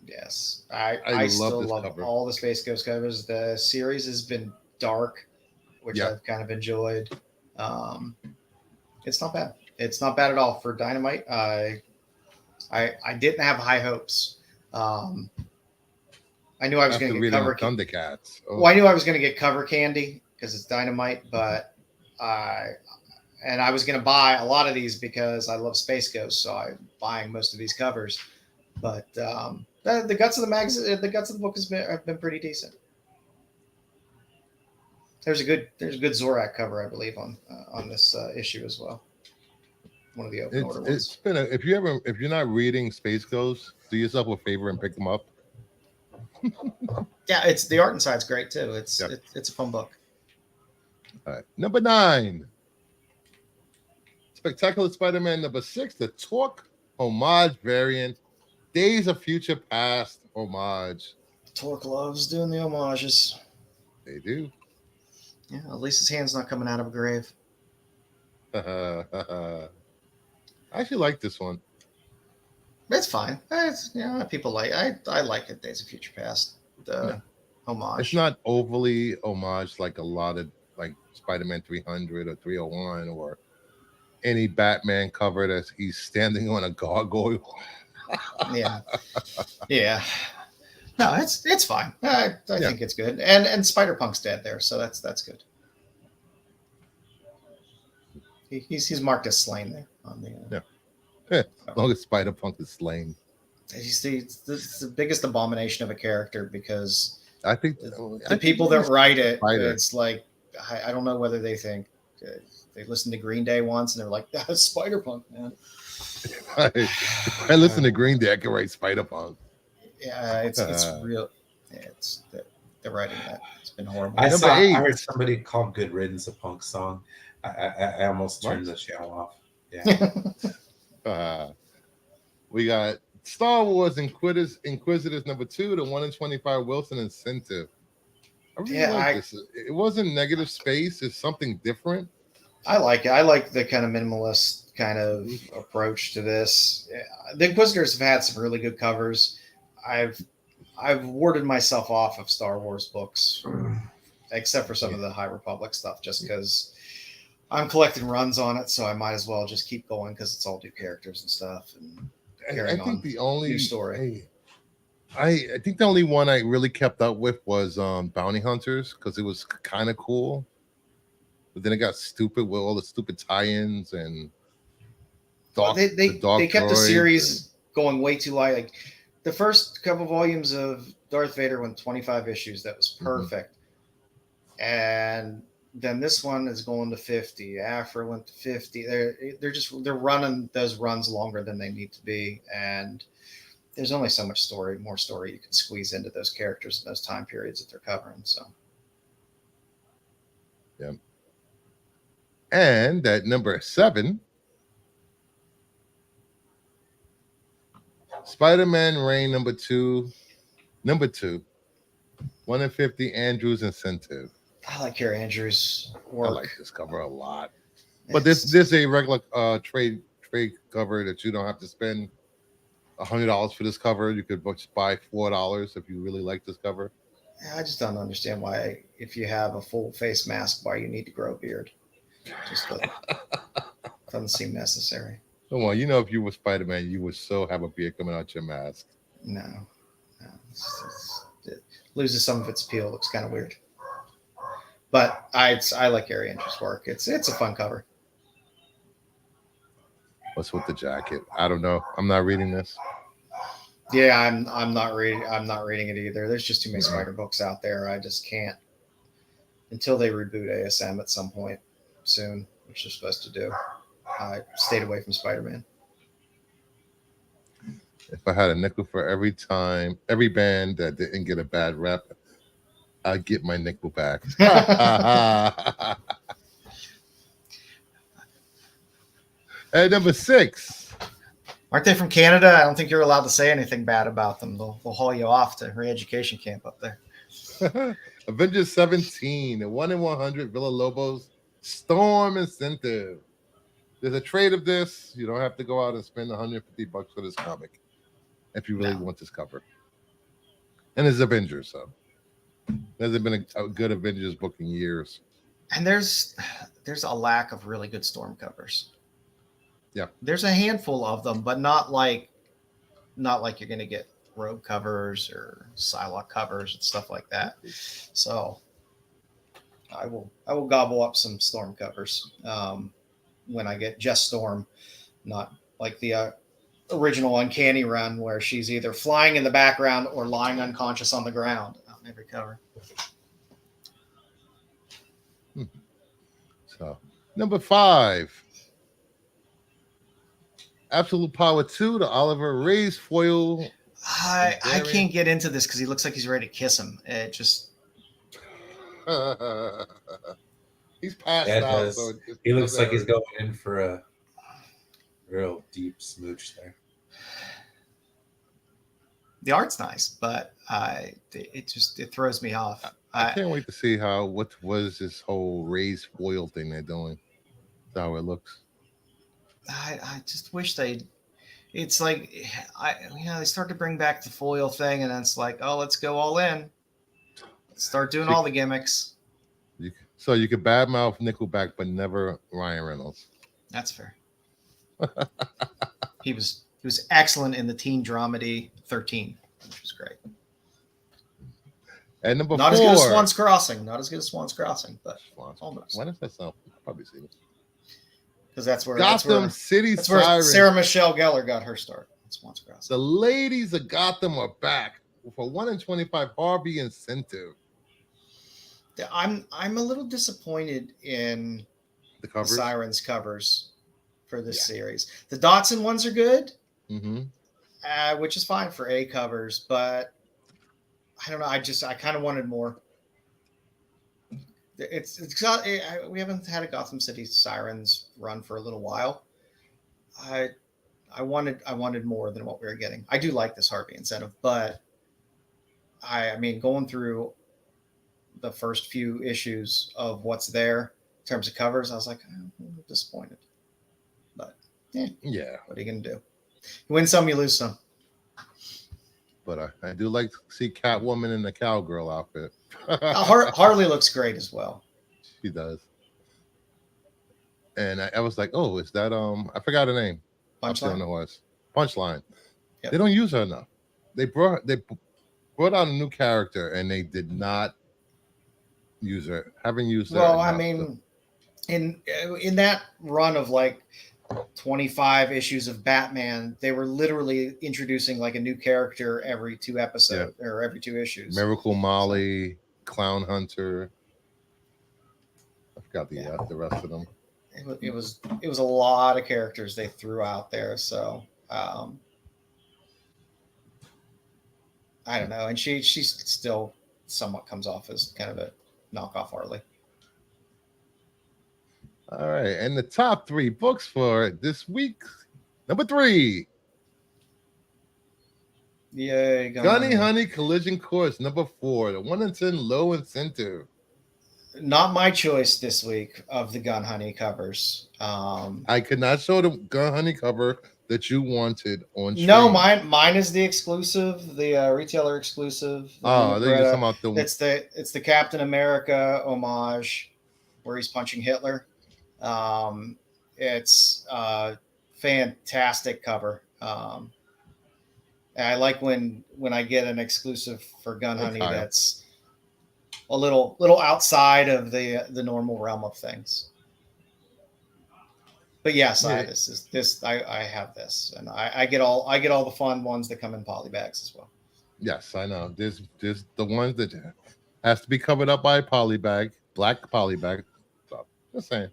Yes. I still love cover. All the Space Ghost covers. The series has been dark, which I've kind of enjoyed. It's not bad. It's not bad at all for Dynamite. I didn't have high hopes. I knew I was going to get cover Thundercats. Oh. Well, I knew I was going to get cover candy because it's Dynamite, but I was going to buy a lot of these because I love Space Ghost, so I'm buying most of these covers. But the guts of the magazine, the guts of the book have been pretty decent. There's a good Zorak cover, I believe, on this issue as well. One of the open order ones. It's been if you're not reading Space Ghost, do yourself a favor and pick them up. Yeah, it's the art inside's great too. It's a fun book. All right, number 9, Spectacular Spider-Man number 6, the Torque homage variant, Days of Future Past homage. Torque loves doing the homages. They do. Yeah, at least his hand's not coming out of a grave. I actually like this one. It's fine. People like. I like it. Days of Future Past. Homage. It's not overly homage like a lot of like Spider-Man 300 or 301 or any Batman cover that he's standing on a gargoyle. Yeah. No, it's fine. I think it's good. And Spider-Punk's dead there, so that's good. He's marked as slain there on the. As long as Spider-Punk is slain. He's the biggest abomination of a character because I think the people that write it, it's like I don't know whether they think they listened to Green Day once and they're like, that's Spider-Punk, man. I listen to Green Day, I can write Spider-Punk. Yeah, it's real. Yeah, they're writing that. It's been horrible. I heard somebody call Good Riddance a punk song. I almost turned the channel off. Yeah. We got Star Wars Inquisitors number 2, the 1 in 25 Wilson Incentive. I really like this. It wasn't negative space. It's something different. I like it. I like the kind of minimalist kind of approach to this. The Inquisitors have had some really good covers. I've warded myself off of Star Wars books, except for some of the High Republic stuff, just because I'm collecting runs on it, so I might as well just keep going because it's all new characters and stuff. And I think the only new story. I think the only one I really kept up with was Bounty Hunters because it was kind of cool, but then it got stupid with all the stupid tie-ins and they kept the series going way too light. Like the first couple volumes of Darth Vader went 25 issues. That was perfect, and then this one is going to 50. Afra went to 50. They're running those runs longer than they need to be, and there's only so much more story you can squeeze into those characters in those time periods that they're covering. So, yeah. And at number 7, Spider-Man Reign number 2, 1 in 50 Andrews Incentive. I like Carrie Andrews' work. I like this cover a lot. But this is a regular trade cover that you don't have to spend $100 for this cover. You could just buy $4 if you really like this cover. I just don't understand why, if you have a full face mask, why you need to grow a beard. Just doesn't seem necessary. Well, if you were Spider-Man, you would so have a beard coming out your mask. No. It loses some of its appeal. It looks kind of weird. But I like Gary Andrews' work. It's a fun cover. What's with the jacket? I don't know. I'm not reading this. Yeah, I'm not reading it either. There's just too many Spider books out there. I just can't until they reboot ASM at some point soon, which they're supposed to do. I stayed away from Spider-Man. If I had a nickel for every band that didn't get a bad rep, I'd get my nickel back. At number 6. Aren't they from Canada? I don't think you're allowed to say anything bad about them. They'll haul you off to re-education camp up there. Avengers 17, the 1 in 100 Villalobos Storm Incentive. There's a trade of this. You don't have to go out and spend $150 for this comic if you really want this cover. And it's Avengers, so there hasn't been a good Avengers book in years. And there's a lack of really good Storm covers. Yeah, there's a handful of them, but not like you're going to get Rogue covers or Psylocke covers and stuff like that. So I will gobble up some Storm covers when I get just Storm, not like the original Uncanny run where she's either flying in the background or lying unconscious on the ground on every cover. So, number 5. Absolute Power 2, the Oliver Ray's foil. I can't get into this because he looks like he's ready to kiss him. It just He's passed out. So he looks like he's going in for a real deep smooch there. The art's nice, but it throws me off. I can't wait to see what was this whole Ray's foil thing they're doing. That's how it looks. I just wish it's like they start to bring back the foil thing, and then it's like, oh, let's go all in. Let's start doing all the gimmicks. So you could badmouth Nickelback, but never Ryan Reynolds. That's fair. He was excellent in the teen dramedy 13, which was great. And number 4. Not as good as Swan's Crossing. Not as good as Swan's Crossing, but almost. Why does that sound? I've probably seen it. Because that's where City that's where Sarah Michelle Gellar got her start. Swan's Crossing. The ladies of Gotham are back for 1 in 25 Barbie incentive. I'm a little disappointed in the covers, Sirens covers for this series. The Dotson ones are good, which is fine for A covers, but I don't know. I kind of wanted more. We haven't had a Gotham City Sirens run for a little while. I wanted more than what we were getting. I do like this Harvey incentive, but I mean, going through the first few issues of what's there in terms of covers, I was like, I'm disappointed. But yeah, what are you gonna do? You win some, you lose some. But I do like to see Catwoman in the cowgirl outfit. Harley looks great as well. She does. And I was like, oh, is that I forgot her name. Punchline. Punchline. Yep. They don't use her enough. They brought out a new character and they did not use her. Haven't used her. Well, I mean, in that run of like 25 issues of Batman, they were literally introducing like a new character every 2 episodes or every 2 issues. Miracle Molly, Clown Hunter. I forgot the rest of them. It was a lot of characters they threw out there, so I don't know. And she's still somewhat comes off as kind of a knockoff Harley. All right, and the top 3 books for this week. Number 3. Yay, Gunny Honey Collision Course. Number 4. The 1 in 10 low incentive. Not my choice this week of the Gun Honey covers. I could not show the Gun Honey cover that you wanted on stream. No, mine is the exclusive, the retailer exclusive. Oh, they're just talking about it's the Captain America homage where he's punching Hitler. It's a fantastic cover. I like when I get an exclusive for Gun Honey that's a little outside of the normal realm of things. But yes, I have this, and I get all the fun ones that come in poly bags as well. Yes, I know. There's the ones that has to be covered up by a poly bag, black poly bag. So, just saying.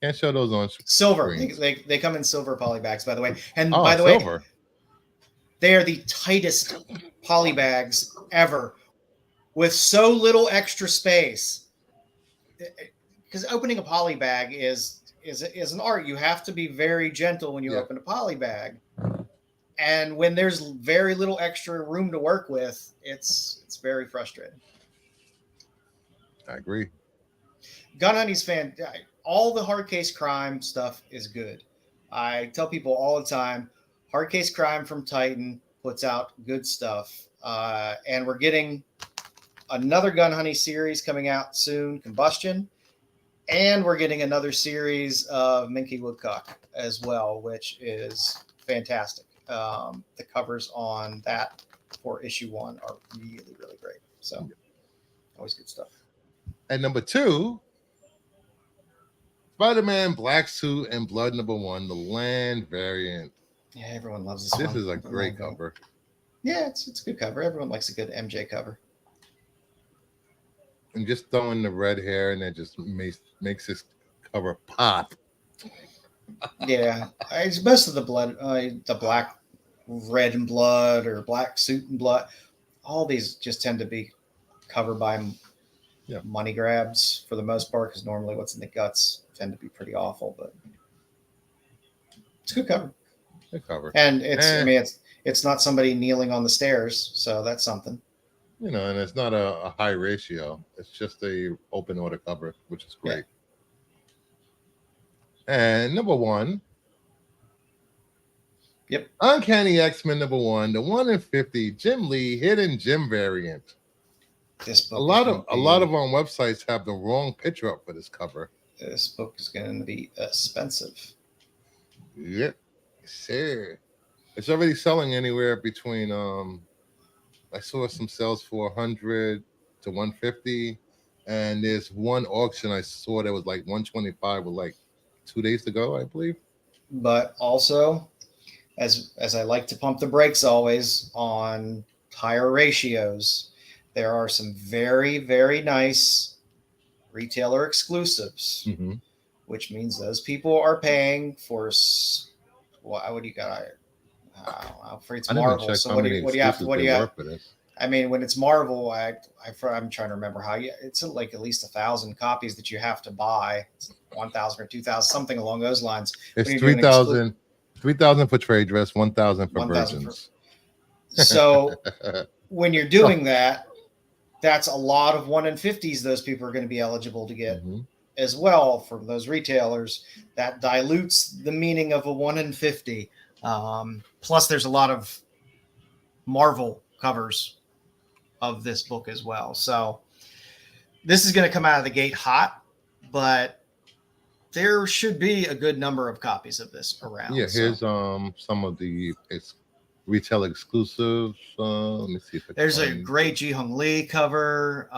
Can't show those on silver. They come in silver poly bags, by the way. And by the way, they are the tightest poly bags ever, with so little extra space. Because opening a poly bag is an art. You have to be very gentle when you open a poly bag, and when there's very little extra room to work with, it's very frustrating. I agree. Gun Honey's all the hard case crime stuff is good. I tell people all the time, hard case crime from Titan puts out good stuff. And we're getting another Gun Honey series coming out soon, Combustion. And we're getting another series of Minky Woodcock as well, which is fantastic. The covers on that for issue 1 are really, really great. So always good stuff. And number 2, Spider-Man Black Suit and Blood number 1, the Land variant. Yeah, everyone loves this one. This is a great cover. Yeah, it's a good cover. Everyone likes a good MJ cover. And just throwing the red hair and it just makes this cover pop. Yeah, it's most of the blood, the black, red and blood, or black suit and blood. All these just tend to be covered by money grabs for the most part, because normally what's in the guts tend to be pretty awful. But it's a good cover. Good cover, and I mean, it's not somebody kneeling on the stairs, so that's something. You know, and it's not a high ratio. It's just a open order cover, which is great. Yeah. And number 1. Yep. Uncanny X-Men number 1, the 1 in 50 Jim Lee hidden Jim variant. This book a lot of on websites have the wrong picture up for this cover. This book is going to be expensive. Yep, sure. It's already selling anywhere between I saw some sales for 100 to 150, and there's one auction I saw that was like 125 with like 2 days to go, I believe. But also, as I like to pump the brakes always on higher ratios, there are some very, very nice retailer exclusives, which means those people are paying for what do you got? For it's Marvel. So what do you have for this? I mean, when it's Marvel, I'm trying to remember how it's like at least 1,000 copies that you have to buy. It's 1,000 or 2,000, something along those lines. It's 3,000 for trade dress, 1,000 for virgins. So when you're doing that, that's a lot of 1 in 50s those people are going to be eligible to get as well from those retailers. That dilutes the meaning of a 1 in 50. Plus, there's a lot of Marvel covers of this book as well. So this is going to come out of the gate hot, but there should be a good number of copies of this around. Yeah, here's some of the retail exclusives. Let me see if there's a great Ji Hung Lee cover.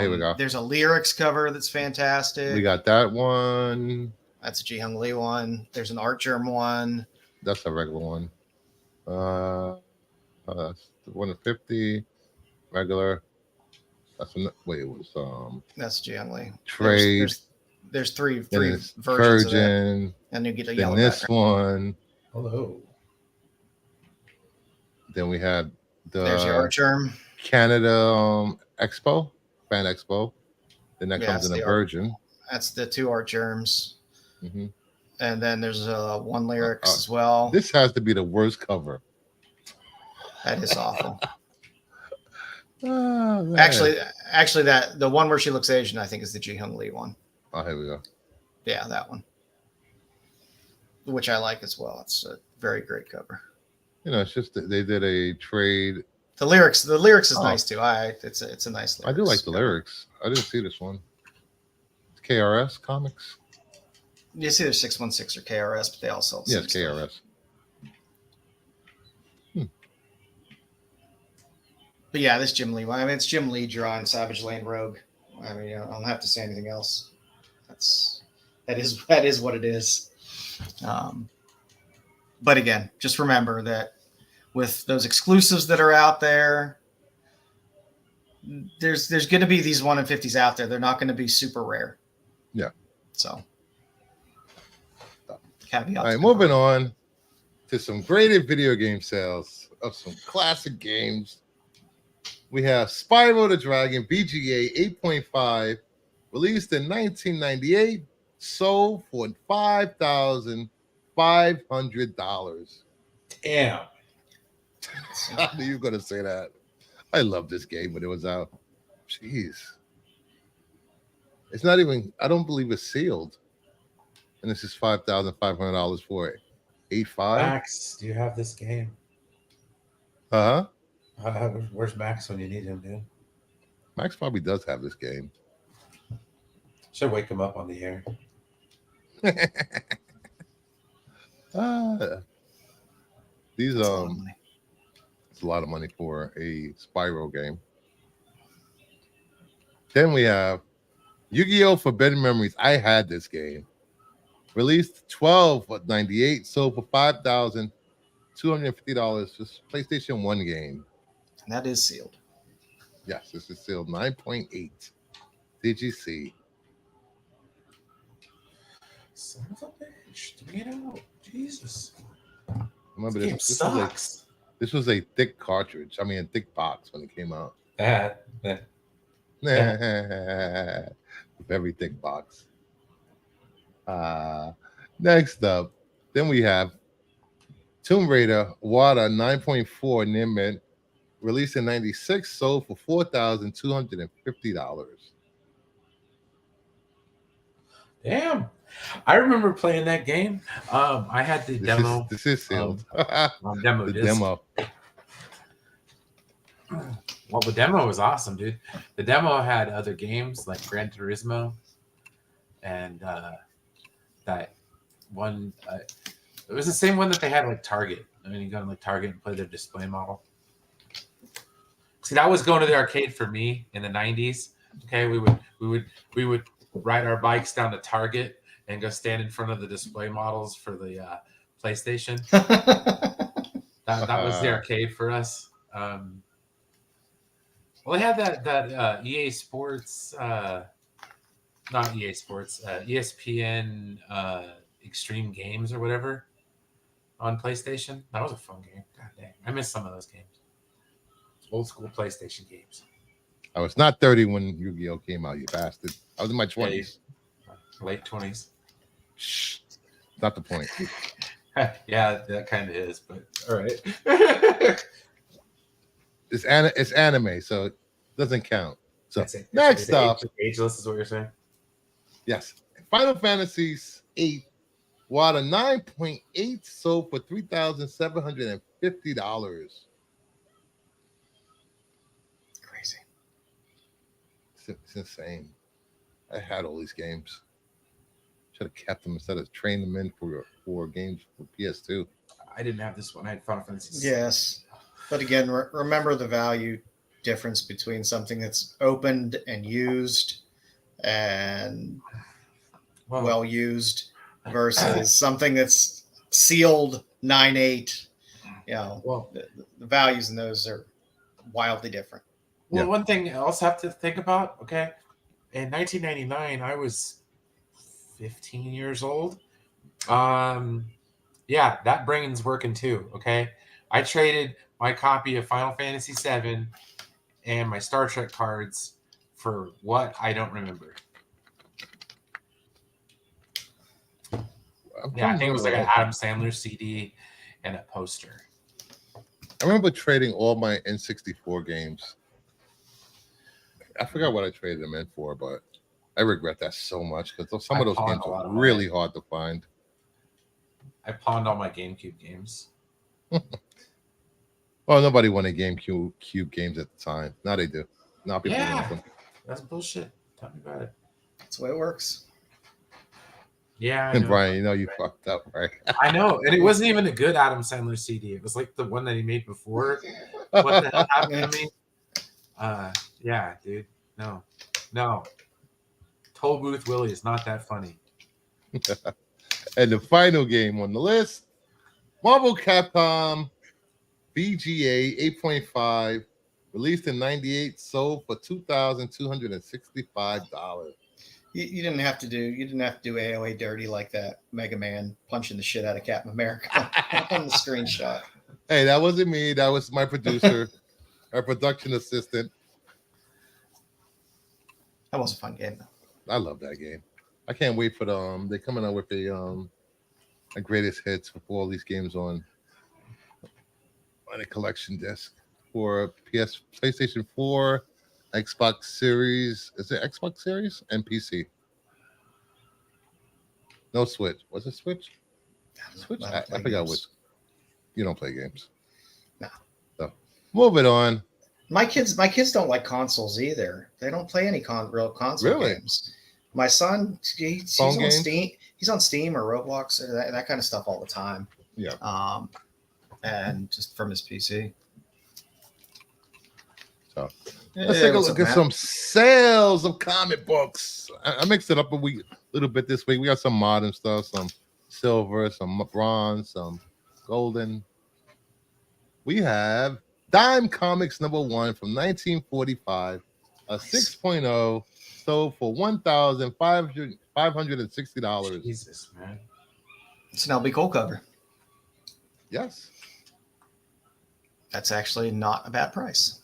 Here we go. There's a Lyrics cover that's fantastic. We got that one. That's a Ji Hung Lee one. There's an Art Germ one. That's a regular one. 150 regular. That's it was that's Ji Hung Lee. Trade. There's three versions Virgin, of that. And you get a then yellow this background. one. Hello. Then we had there's your Art Germ. Canada Expo, Fan Expo. Then that comes in a Virgin. That's the 2 Art Germs. And then there's one Lyrics as well. This has to be the worst cover. That is awful. Actually, that the one where she looks Asian, I think, is the Ji Hung Lee one. Oh, here we go. Yeah, that one, which I like as well. It's a very great cover. You know, it's just they did a trade. The lyrics is nice too. It's a nice. I do like the lyrics. I didn't see this one. It's KRS Comics. You see, there's 616 or KRS, but they all sell. Yes, KRS. But yeah, this Jim Lee one. I mean, it's Jim Lee drawing Savage Lane Rogue. I mean, I don't have to say anything else. That is what it is. But again, just remember that with those exclusives that are out there, there's going to be these 1 in 50s out there. They're not going to be super rare. Yeah. So caveat. All right, moving on to some graded video game sales of some classic games. We have Spyro the Dragon VGA 8.5, released in 1998, sold for $5,500. Damn. How are you gonna say that? I love this game when it was out. Jeez. It's not even, I don't believe it's sealed. And this is $5,500 for it. 8.5. Max, do you have this game? Uh-huh. Where's Max when you need him, dude? Max probably does have this game. Should wake him up on the air. These it's a lot of money for a Spyro game. Then we have Yu-Gi-Oh! Forbidden Memories. I had this game. Released $12.98, sold for $5,250. Just PlayStation 1 game. And that is sealed. Yes, this is sealed. 9.8. Did you see? Son of a bitch. Get out. Jesus. Remember This game sucks. This was a thick cartridge. I mean, a thick box when it came out. Very thick box. Next up, then we have Tomb Raider Water 9.4 near mint, released in '96, sold for $4,250. Damn. I remember playing that game. I had the demo. This is sealed. On demo the disc. demo. Well, the demo was awesome, dude. The demo had other games like Gran Turismo and that one. It was the same one that they had like Target. I mean, you go to like Target and play their display model. See, that was going to the arcade for me in the '90s. Okay, we would ride our bikes down to Target and go stand in front of the display models for the PlayStation. that was the arcade for us. Well, they had that EA Sports, not EA Sports, ESPN Extreme Games or whatever on PlayStation. That was a fun game. God dang, I missed some of those games. Old school PlayStation games. I was not 30 when Yu-Gi-Oh came out, you bastard. I was in my 20s. Late 20s. Shh. Not the point. Yeah, that kind of is, but all right. It's anime, so it doesn't count. So next up, ageless is what you're saying. Yes, Final Fantasy VIII Water 9.8 sold for $3,750. Crazy. It's insane. I had all these games. Should have kept them instead of training them in for games for PS2. I didn't have this one. I had Final Fantasy. Yes, but again, remember the value difference between something that's opened and used and well used versus something that's sealed 9.8. You know, well, the values in those are wildly different. Well, one thing else I have to think about. Okay, in 1999, I was 15 years old. Yeah, that brain's working too. Okay, I traded my copy of Final Fantasy VII and my Star Trek cards for what I don't remember. Yeah, I think it was like an Adam Sandler CD and a poster. I remember trading all my N64 games. I forgot what I traded them in for, but I regret that so much because some of those games are really hard to find. I pawned all my GameCube games. Well, nobody wanted GameCube games at the time. Now they do. Now people want them. That's bullshit. Tell me about it. That's the way it works. Yeah, and Brian, you know you fucked up, right? I know, and it wasn't even a good Adam Sandler CD. It was like the one that he made before. What the hell happened to me? Yeah, dude. No. Toll Booth Willie is not that funny. And the final game on the list, Marvel Capcom VGA 8.5, released in '98, sold for $2,265. You didn't have to do AOA dirty like that. Mega Man punching the shit out of Captain America on the screenshot. Hey, that wasn't me. That was my producer, our production assistant. That was a fun game, though. I love that game. I can't wait for they're coming out with a greatest hits for all these games on a collection disc for PlayStation 4, Xbox Series. Is it Xbox Series and PC? No Switch. Was it Switch? Switch? I forgot which. You don't play games. No. So moving on. My kids don't like consoles either. They don't play any real console games. My son, he's on Steam. He's on Steam or Roblox or that kind of stuff all the time. Yeah. And just from his PC. So let's take a look at some sales of comic books. I mixed it up a little bit this week. We got some modern stuff, some silver, some bronze, some golden. We have Dime Comics #1 from 1945, a 6.0 sold for $1,560. Jesus, man. It's an LB Cole cover. Yes. That's actually not a bad price.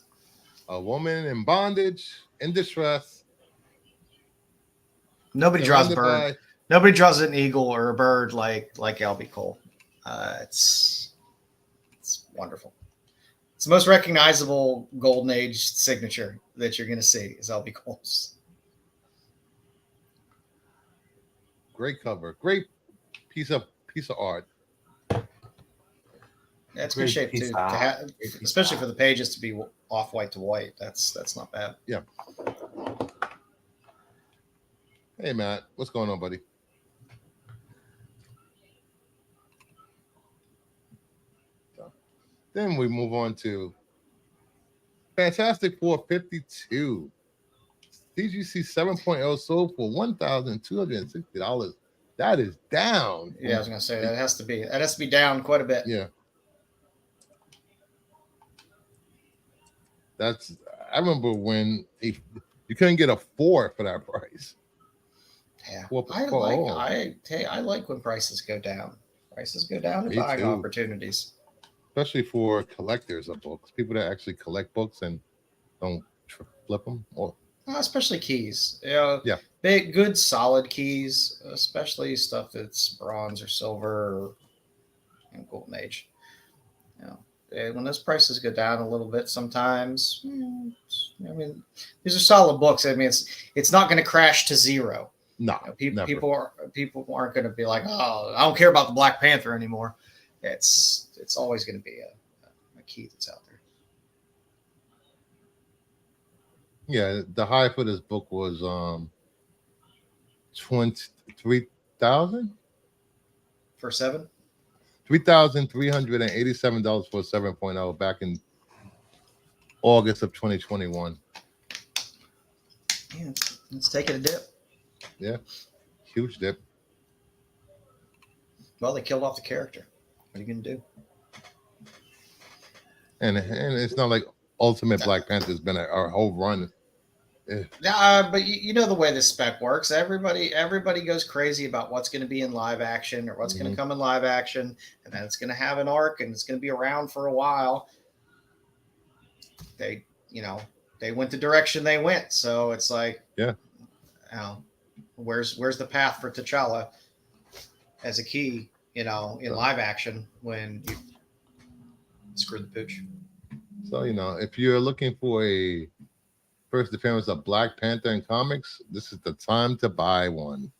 A woman in bondage, in distress. Nobody draws a bird. By... Nobody draws an eagle or a bird like LB Cole. It's wonderful. It's the most recognizable Golden Age signature that you're going to see is LB Cole's. Great cover. Great piece of art. Yeah, it's good shape too, especially for the pages to be off white to white. That's not bad. Yeah. Hey Matt, what's going on, buddy? Then we move on to Fantastic Four 52. CGC 7.0 sold for $1,260. That is down. Yeah, I was gonna say that has to be down quite a bit. Yeah. I remember when you couldn't get a 4 for that price. Yeah. I like when prices go down. Prices go down to buying opportunities. Especially for collectors of books, people that actually collect books and don't flip them. Especially keys. Yeah. Big, good, solid keys, especially stuff that's bronze or silver or Golden Age. When those prices go down a little bit sometimes, I mean, these are solid books. I mean, it's not going to crash to zero. No, people aren't going to be like, oh, I don't care about the Black Panther anymore. It's always going to be a key that's out there. Yeah, the high for this book was $23,000 for 7. $3,387 for 7.0 back in August of 2021. Yeah, it's taking a dip. Yeah, huge dip. Well, they killed off the character. What are you going to do? And it's not like Ultimate Black Panther's been our whole run. But you know the way this spec works. Everybody goes crazy about what's going to be in live action or what's going to come in live action, and then it's going to have an arc and it's going to be around for a while. They went the direction they went, so it's like, where's the path for T'Challa as a key, in live action when you screw the pooch. So if you're looking for a first appearance of Black Panther in comics, this is the time to buy one.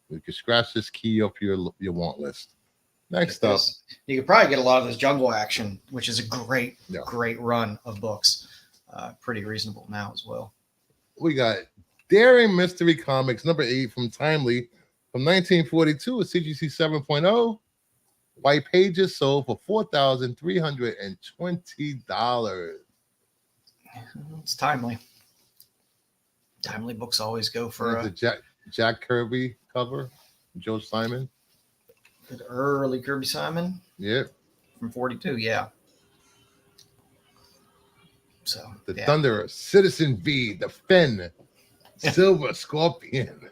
You can scratch this key off your want list. Next up, you could probably get a lot of this Jungle Action, which is a great run of books. Pretty reasonable now as well. We got Daring Mystery Comics number 8 from Timely from 1942, a CGC 7.0. White pages sold for $4,320. It's Timely. Timely books always go for a Jack Kirby cover, Joe Simon. The early Kirby Simon. Yeah. From 42, yeah. So the Thunderer, Citizen V, the Finn, Silver Scorpion,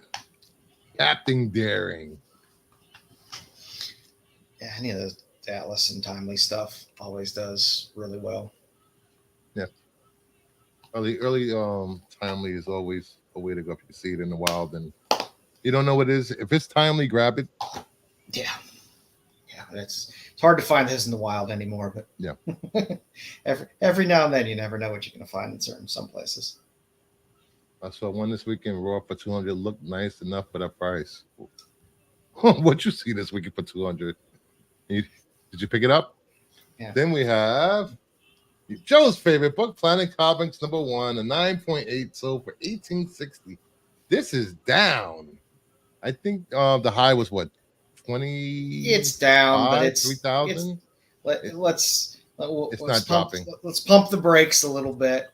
Captain Daring. Yeah, any of the Atlas and Timely stuff always does really well. Yeah. Early Timely is always a way to go if you see it in the wild and you don't know what it is. If it's Timely, grab it. Yeah. It's hard to find this in the wild anymore, but yeah. every now and then you never know what you're going to find in some places. I saw one this weekend, raw for $200. Looked nice enough for that price. What you see this weekend for $200? Did you pick it up? Yeah. Then we have Joe's favorite book, Planet Comics number 1, a 9.8 sold for $1,860. This is down. I think the high was what, 20? It's down, but it's 3,000. Let's not dropping. Let's pump the brakes a little bit.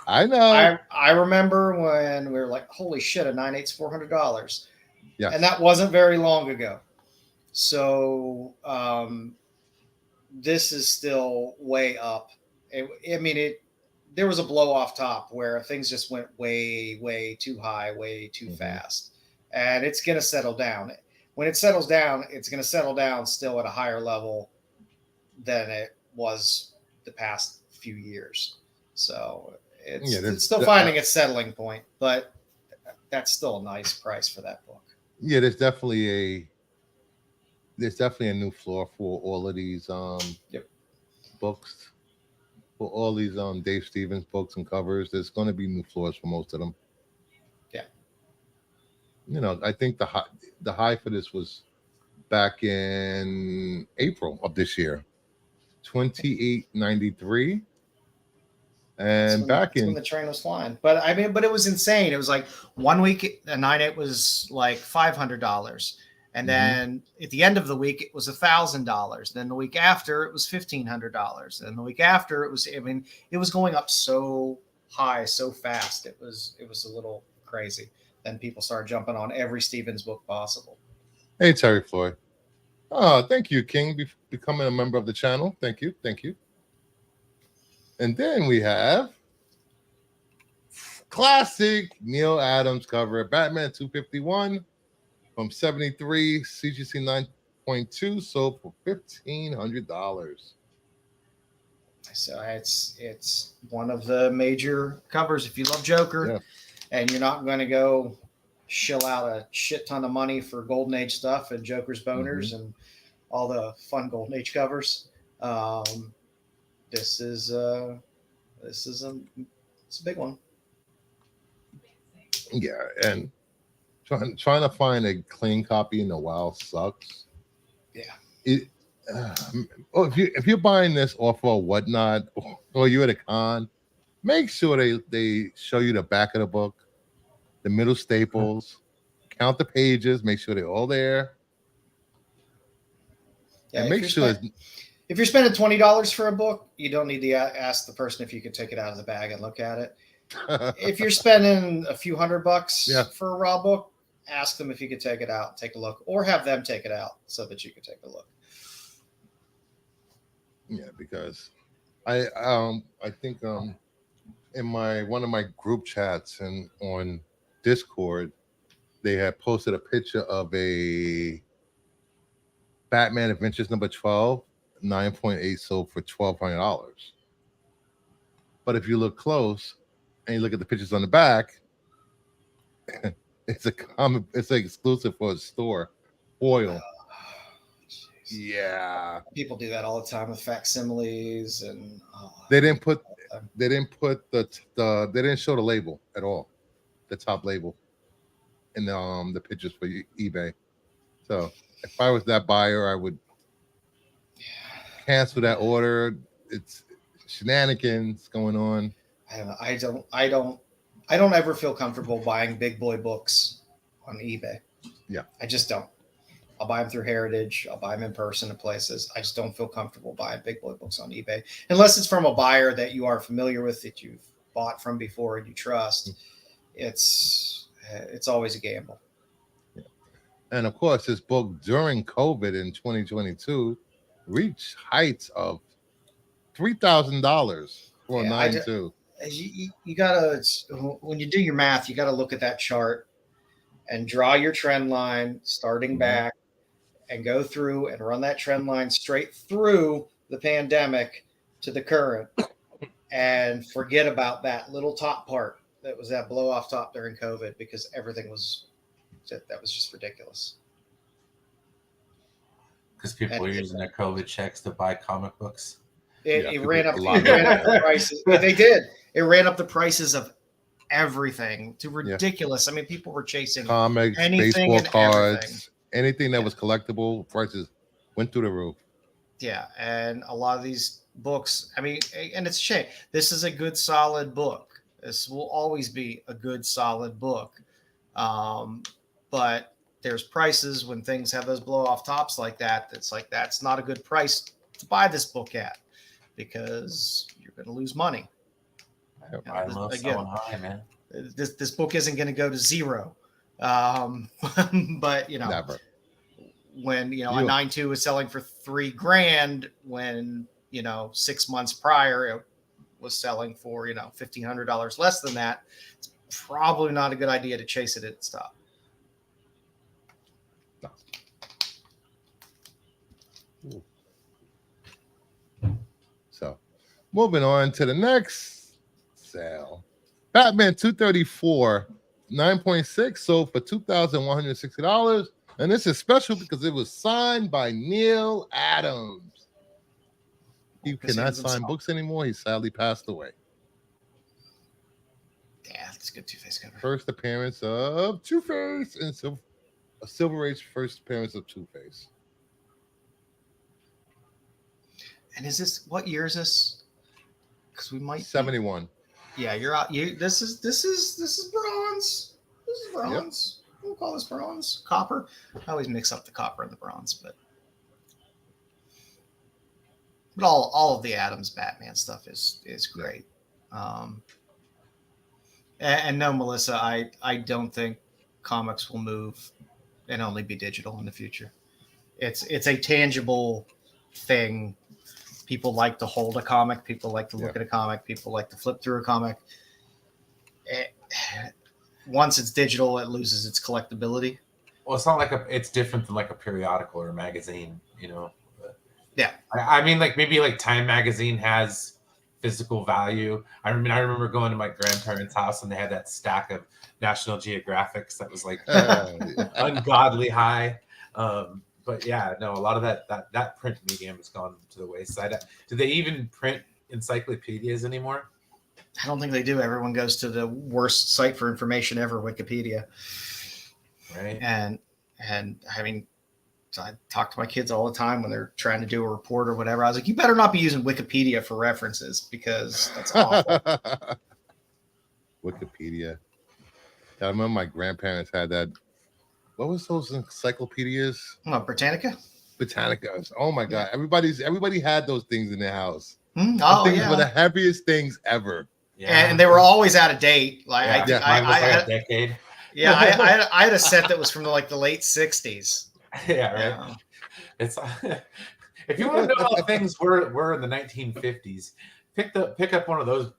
I know. I remember when we were like, holy shit, a 9/8's $400. Yeah, and that wasn't very long ago. So this is still way up. there was a blow off top where things just went way too high, way too fast, and it's going to settle down. When it settles down, it's going to settle down still at a higher level than it was the past few years. So it's still finding its settling point, but that's still a nice price for that book. Yeah, there's definitely a new floor for all of these books. For all these Dave Stevens books and covers, there's going to be new floors for most of them. Yeah. I think the high for this was back in April of this year, $28.93. And when the train was flying. But it was insane. It was like 1 week a night it was like $500. And then at the end of the week, it was $1,000. Then the week after, it was $1,500. And the week after, it was going up so high, so fast. It was a little crazy. Then people started jumping on every Stevens book possible. Hey, Terry Floyd. Oh, thank you, King, becoming a member of the channel. Thank you. And then we have classic Neil Adams cover, Batman 251. From 73, CGC 9.2 sold for $1,500. So it's one of the major covers. If you love Joker, and you're not going to go shill out a shit ton of money for Golden Age stuff and Joker's boners and all the fun Golden Age covers, it's a big one. Yeah, and trying to find a clean copy in the wild sucks. Yeah. If you're buying this off of Whatnot or you're at a con, make sure they show you the back of the book, the middle staples, count the pages, make sure they're all there. Yeah, and make sure if you're spending $20 for a book, you don't need to ask the person if you could take it out of the bag and look at it. If you're spending a few $100 for a raw book, ask them if you could take it out, take a look, or have them take it out so that you could take a look. Yeah, because I think in one of my group chats and on Discord, they had posted a picture of a Batman Adventures number 12, 9.8 sold for $1,200. But if you look close and you look at the pictures on the back, it's an exclusive for a store. Foil. Yeah. People do that all the time with facsimiles and they didn't show the label at all, the top label in the pictures for eBay. So if I was that buyer, I would cancel that order. It's shenanigans going on. I don't ever feel comfortable buying big boy books on eBay. Yeah. I just don't. I'll buy them through Heritage. I'll buy them in person at places. I just don't feel comfortable buying big boy books on eBay unless it's from a buyer that you are familiar with, that you've bought from before and you trust. It's always a gamble. Yeah. And of course, this book during COVID in 2022 reached heights of $3,000 for a 9.2. You gotta, when you do your math, you gotta look at that chart and draw your trend line starting back and go through and run that trend line straight through the pandemic to the current and forget about that little top part that was that blow off top during COVID, because everything was just ridiculous. Because people are using their COVID checks to buy comic books. It ran up the prices. They did. It ran up the prices of everything to ridiculous. I mean, people were chasing comics, baseball cards, anything that was collectible. Prices went through the roof. Yeah, and a lot of these books, I mean, and it's a shame. This is a good, solid book. This will always be a good, solid book. But there's prices when things have those blow off tops like that. That's not a good price to buy this book at, because you're going to lose money. I love selling high, man. This book isn't going to go to zero. But never. When a 9.2 is selling for $3,000, when 6 months prior it was selling for, $1,500 less than that, it's probably not a good idea to chase it at its top. No. So, moving on to the next sale. Batman 234, 9.6 sold for $2,160. And this is special because it was signed by Neil Adams. He cannot sign books anymore. He sadly passed away. Yeah, that's a good Two-Face cover. First appearance of Two-Face and a Silver Age first appearance of Two-Face. And what year is this? Because we might 71. Yeah, you're out. This is bronze. This is bronze. Yep. We'll call this bronze. Copper. I always mix up the copper and the bronze, but all of the Adams Batman stuff is great. And no, Melissa, I don't think comics will move and only be digital in the future. It's a tangible thing. People like to hold a comic. People like to look at a comic. People like to flip through a comic. Once it's digital, it loses its collectability. Well, it's not like it's different than like a periodical or a magazine, But yeah. I mean, like maybe like Time Magazine has physical value. I remember going to my grandparents' house and they had that stack of National Geographics that was like ungodly high. But yeah, no, a lot of that print medium has gone to the wayside. Do they even print encyclopedias anymore? I don't think they do. Everyone goes to the worst site for information ever, Wikipedia. Right. And I mean, I talk to my kids all the time when they're trying to do a report or whatever. I was like, you better not be using Wikipedia for references because that's awful. Wikipedia. I remember my grandparents had that. What was those encyclopedias? Britannica? Britannicas. Oh my God. Everybody had those things in their house. Oh, things were the heaviest things ever. Yeah. And they were always out of date. Like I had a decade. Yeah, I had a set that was from the late 60s. Yeah, right. Yeah. It's if you want to know how things were in the 1950s, pick up one of those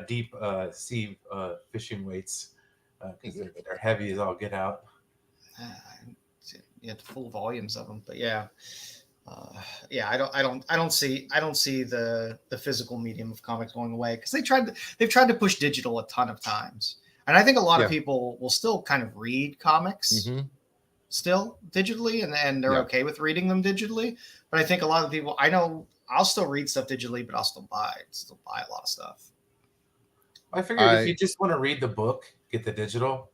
deep sea fishing weights because they're heavy as all get out. You have full volumes of them, but yeah. I don't see the physical medium of comics going away because they've tried to push digital a ton of times, and I think a lot of people will still kind of read comics still digitally, and they're okay with reading them digitally. But I think a lot of people, I know, I'll still read stuff digitally, but I'll still buy a lot of stuff. I figured if you just want to read the book, get the digital.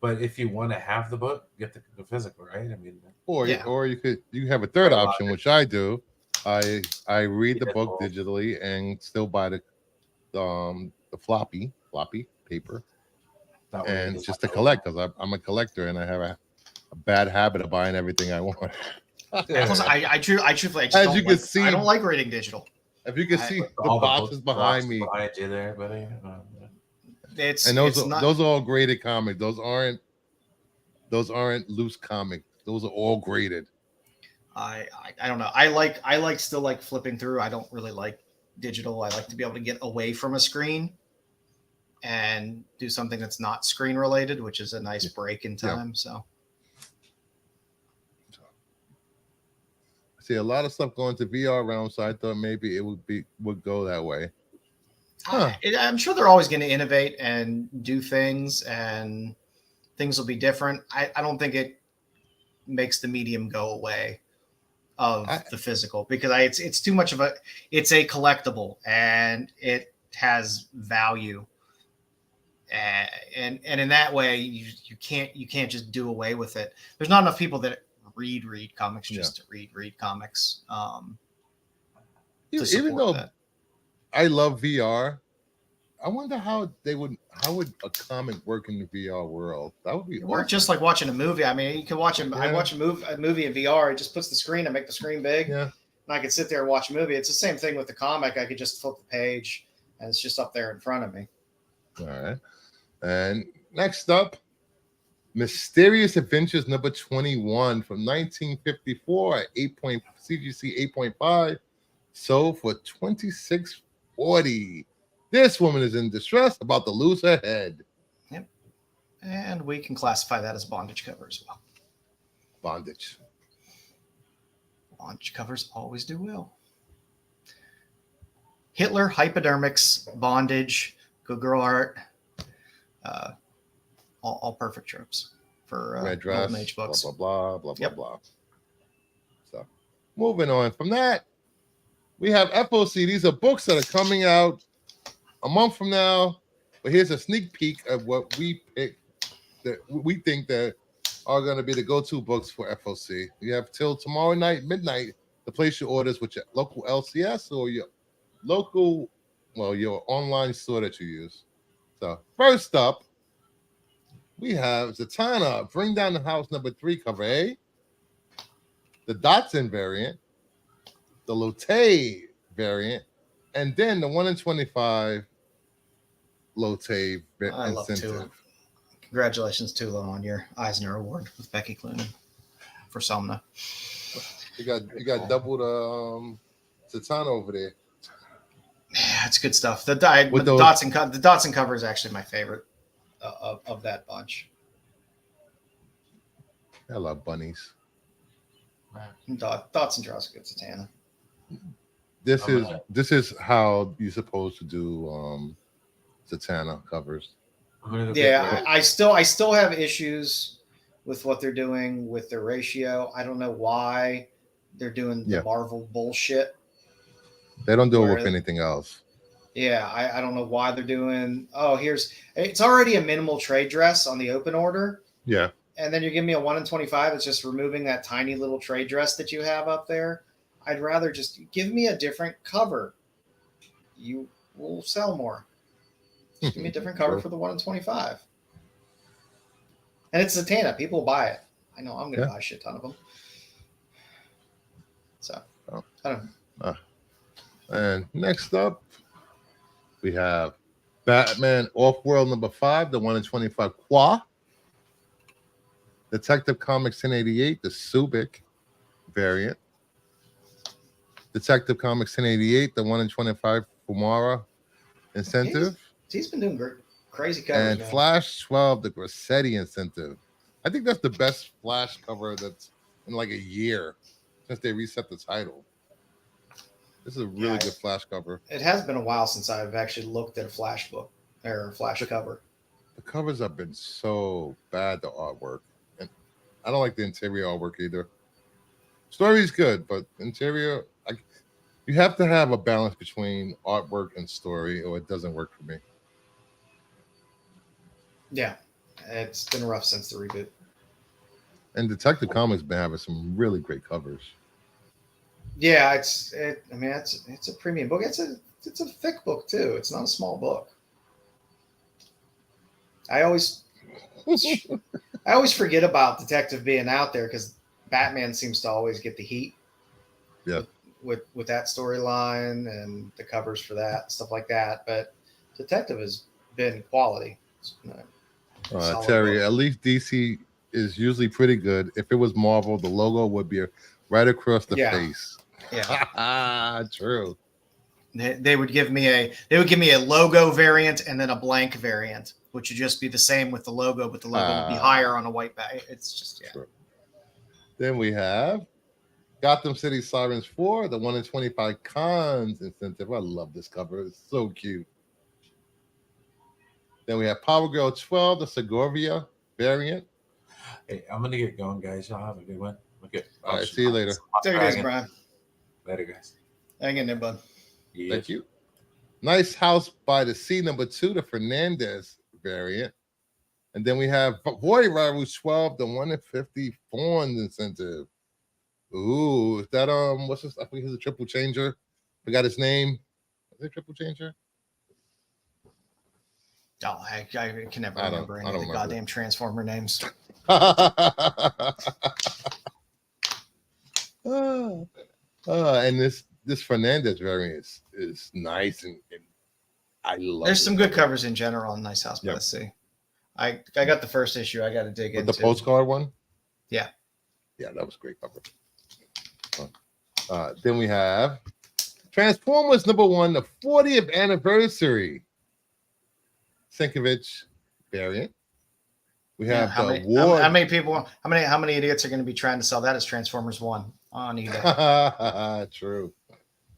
But if you want to have the book, get the physical, right? I mean, or you have a third option, which I do. I read the book digitally and still buy the floppy paper, and just to collect because I'm a collector and I have a bad habit of buying everything I want. I truthfully, I don't like reading digital. If you can see the boxes behind me, behind you there, buddy. Those are all graded comics. Those aren't loose comics. Those are all graded. I don't know. I still like flipping through. I don't really like digital. I like to be able to get away from a screen and do something that's not screen related, which is a nice break in time. Yeah. So I see a lot of stuff going to VR realm, so I thought maybe it would go that way. I'm sure they're always going to innovate and do things, and things will be different. I don't think it makes the medium go away of the physical because it's too much of it's a collectible and it has value. And in that way, you can't just do away with it. There's not enough people that read comics just to read comics. Even though I love VR, I wonder how would a comic work in the VR world? That would be work just like watching a movie. I mean, you can watch I watch a movie in VR. It just puts the screen and make the screen big. Yeah. And I could sit there and watch a movie. It's the same thing with the comic. I could just flip the page and it's just up there in front of me. All right. And next up, Mysterious Adventures number 21 from 1954 at CGC 8.5, sold for $26 40. This woman is in distress, about to lose her head. Yep. And we can classify that as bondage cover as well. Bondage. Bondage covers always do well. Hitler, hypodermics, bondage, good girl art, all perfect tropes for Red dress, Golden Age books. blah, blah, blah, blah, Yep. blah, blah. So, moving on from that, we have FOC. These are books that are coming out a month from now. But here's a sneak peek of what we pick that we think that are going to be the go-to books for FOC. You have till tomorrow night, midnight, to place your orders with your local LCS or your local, well, your online store that you use. So first up, we have Zatanna, Bring Down the House #3, cover A, the Dotson variant, the Lotte variant, and then the 1 in 25 Lotte I love incentive. Tula. Congratulations, Tula, on your Eisner Award with Becky Cloonan for Somna. You got double the Zatanna over there. Yeah, it's good stuff. The Dotson cover is actually my favorite of that bunch. I love bunnies. Dotson draws a good Zatanna. This is how you're supposed to do Zatanna covers. Yeah, I still have issues with what they're doing with their ratio. I don't know why they're doing the Marvel bullshit. They don't do it with anything else. Yeah, I don't know why they're doing. Oh, it's already a minimal trade dress on the open order. Yeah. And then you're giving me a 1 in 25. It's just removing that tiny little trade dress that you have up there. I'd rather just give me a different cover. You will sell more. Just give me a different cover for the 1 in 25. And it's Zatanna. People will buy it. I know I'm going to buy a shit ton of them. So, I don't know. And next up, we have Batman Off-World #5, the 1 in 25 Qua. Detective Comics 1088, the Subic variant. Detective Comics 1088, the 1 in 25 Fumara incentive. He's been doing crazy covers. And Flash 12, the Grassetti incentive. I think that's the best Flash cover that's in like a year since they reset the title. This is a really good Flash cover. It has been a while since I've actually looked at a Flash book or a Flash cover. The covers have been so bad, the artwork. And I don't like the interior artwork either. Story's good, but interior, you have to have a balance between artwork and story or it doesn't work for me. Yeah, it's been rough since the reboot. And Detective Comics been having some really great covers. Yeah, it's a premium book. It's a thick book too. It's not a small book. I always forget about Detective being out there because Batman seems to always get the heat. Yeah. With that storyline and the covers for that stuff like that, but Detective has been quality. Terry, book. At least DC is usually pretty good. If it was Marvel, the logo would be right across the face. Yeah, true. They would give me a logo variant and then a blank variant, which would just be the same with the logo, but the logo would be higher on a white back. It's just True. Then we have Gotham City Sirens 4, the 1 in 25 Cons incentive. I love this cover. It's so cute. Then we have Power Girl 12, the Segovia variant. Hey, I'm going to get going, guys. Y'all have a good one. Okay. All right, see you later. There it is, Brian. Later, guys. Hang in there, bud. Yes. Thank you. Nice House by the Sea #2, the Fernandez variant. And then we have Void Rivals 12, the 1 in 50 Fawns incentive. Ooh, is that what's this? I think he's a triple changer. Forgot his name. Is it triple changer? Oh, I can never remember any of the goddamn Transformer names. And this Fernandez variant is nice and I love. There's some good covers in general on Nice House by the Sea. I got the first issue. I got to dig into the postcard one. Yeah, that was a great cover. Then we have Transformers #1, the 40th anniversary. Sienkiewicz variant. We have how the many, award. How many people? How many idiots are going to be trying to sell that as Transformers 1 on eBay? True.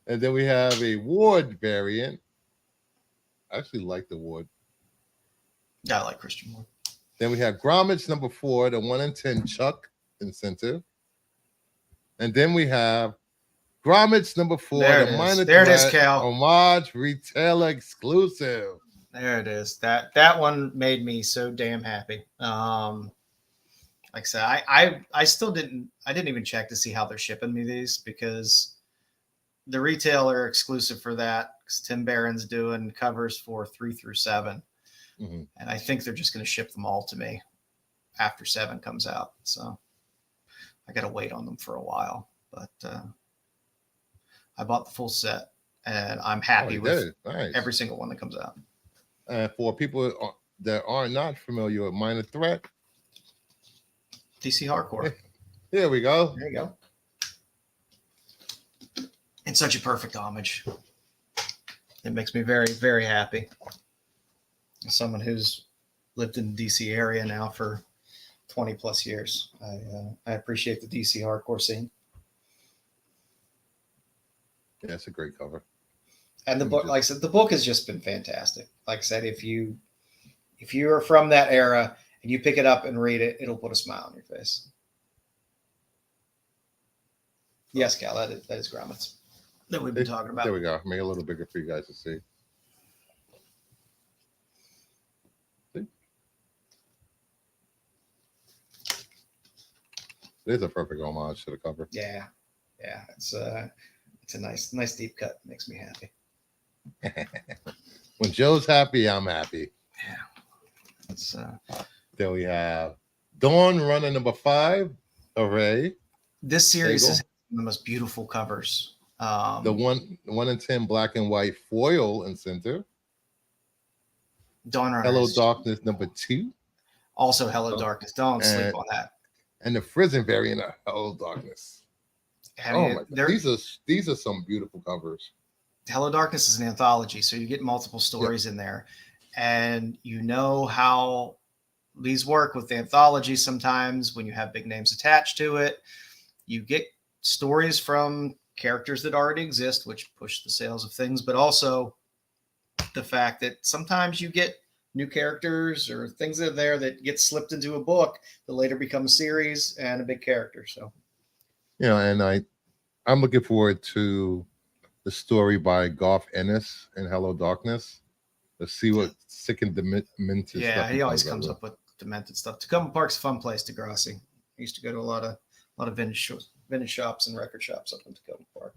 And then we have a Ward variant. I actually like the Ward. Yeah, I like Christian Ward. Then we have Gromit #4, the 1 in 10 Chuck incentive. And then we have Gromit #4, There the it Minor is. There it is, Threat Cal. homage retailer exclusive. There it is. That one made me so damn happy. Like I said, I still didn't even check to see how they're shipping me these, because the retailer exclusive for that, because Tim Barron's doing covers for 3 through 7. Mm-hmm. And I think they're just going to ship them all to me after 7 comes out. So I got to wait on them for a while, but I bought the full set and I'm happy with every single one that comes out. And for people that are not familiar with Minor Threat, DC Hardcore. Here we go. There you go. It's such a perfect homage. It makes me very, very happy. As someone who's lived in the DC area now for 20 plus years, I appreciate the DC hardcore scene. Yeah, it's a great cover. And the book, like I said, the book has just been fantastic. Like I said, if you are from that era and you pick it up and read it, it'll put a smile on your face. Yes, Cal, that is Gromit's that we've been talking about. There we go. Make it a little bigger for you guys to see. It is a perfect homage to the cover. Yeah. It's a nice deep cut. Makes me happy. When Joe's happy, I'm happy. Yeah. It's Then we have Dawn Runner #5. Hooray! This series is the most beautiful covers. The 1 in 10 black and white foil incentive. Dawn Runner. Hello Darkness #2. Also Hello Darkness. Don't sleep on that. And the Prison variant of Hello Darkness. My God. These are some beautiful covers. Hello Darkness is an anthology, so you get multiple stories in there, and you know how these work with the anthology. Sometimes when you have big names attached to it, you get stories from characters that already exist, which push the sales of things, but also the fact that sometimes you get new characters or things in there that get slipped into a book that later become a series and a big character. So, and I'm looking forward to the story by Garth Ennis in Hello Darkness. Let's see what sick and demented stuff. Yeah, he always comes up with demented stuff. Tacoma Park's a fun place to Grassi. I used to go to a lot of vintage shops and record shops up in Tacoma Park.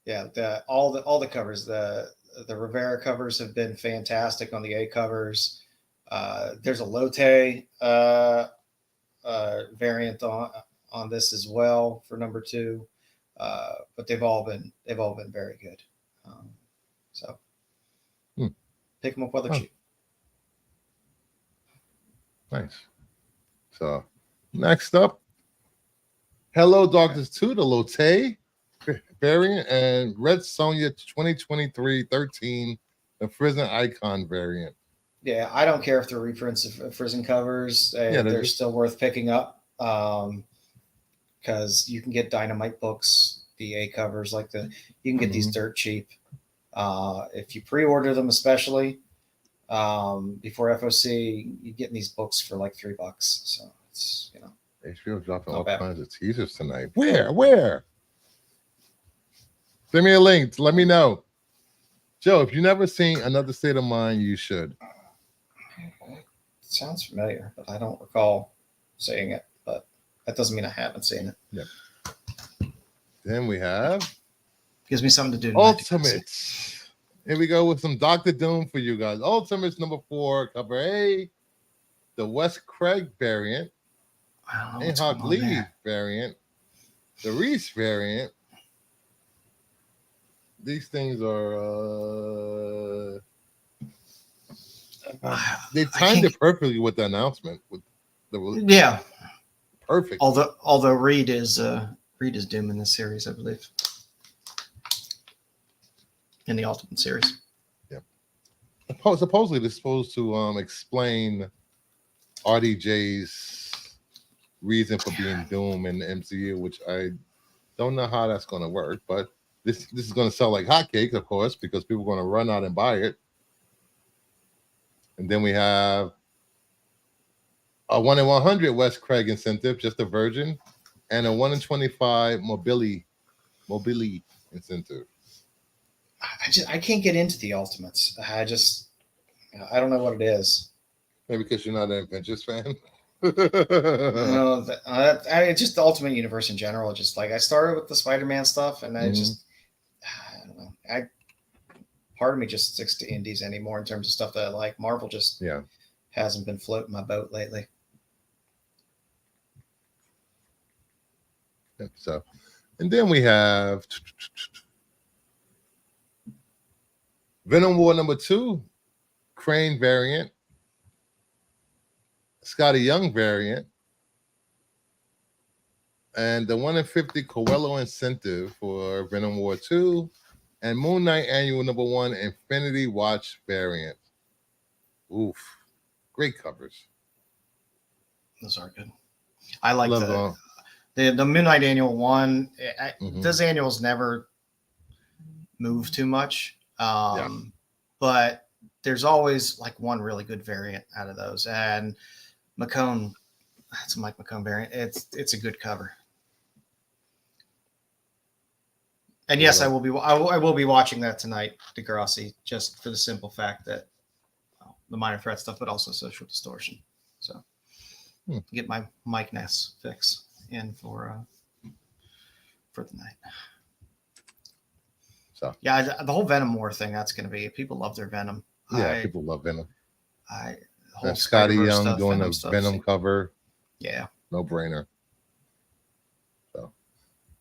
Yeah, all the covers, the Rivera covers have been fantastic on the A covers. There's a Lotte variant on this as well for #2, but they've all been very good. So pick them up while they're cheap. Nice. So next up, Hello Darkness 2, the Lotte variant, and Red Sonja 2023-13, the Prison Icon variant. Yeah, I don't care if they're reprints of Prison covers. They're still worth picking up because you can get Dynamite books, the A covers, you can get these dirt cheap. If you pre-order them, especially before FOC, you're getting these books for like $3. So it's HBO dropping all kinds of teasers tonight. Where? Send me a link. Let me know. Joe, if you've never seen Another State of Mind, you should. It sounds familiar, but I don't recall seeing it. But that doesn't mean I haven't seen it. Yeah. Then we have gives me something to do. Ultimates. Here we go with some Dr. Doom for you guys. Ultimates #4, cover A, the Wes Craig variant, Ahok Lee variant, the Reese variant. These things are they timed it perfectly with the announcement. With the yeah, perfect. Although Reed is Reed is Doom in this series, I believe. In the Ultimate series. Yep. Supposedly, they're supposed to explain RDJ's reason for being Doom in the MCU, which I don't know how that's going to work, but this is going to sell like hotcakes, of course, because people are going to run out and buy it. And then we have a 1 in 100 Wes Craig incentive, just a virgin, and a 1 in 25 mobility incentive. I can't get into the Ultimates. I don't know what it is. Maybe because you're not an Avengers fan. No, just the Ultimate Universe in general. Just like I started with the Spider-Man stuff, and I don't know. Part of me just sticks to indies anymore in terms of stuff that I like. Marvel just hasn't been floating my boat lately. So, and then we have Venom War #2, Crane variant, Scotty Young variant, and the 1 in 50 Coelho incentive for Venom War 2, and Moon Knight Annual #1 Infinity Watch variant. Oof, great covers. Those are good. I like the Moon Knight Annual 1. Those annuals never move too much, but there's always like one really good variant out of those. And McCone, that's a Mike McCone variant. It's a good cover. And yes, I will be watching that tonight, Degrassi, just for the simple fact that the Minor Threat stuff, but also Social Distortion. So get my Mike Ness fix in for the night. So yeah, the whole Venom War thing, that's going to be, people love their Venom. Yeah, people love Venom. Scotty Young stuff, doing a Venom cover. Yeah. No brainer. So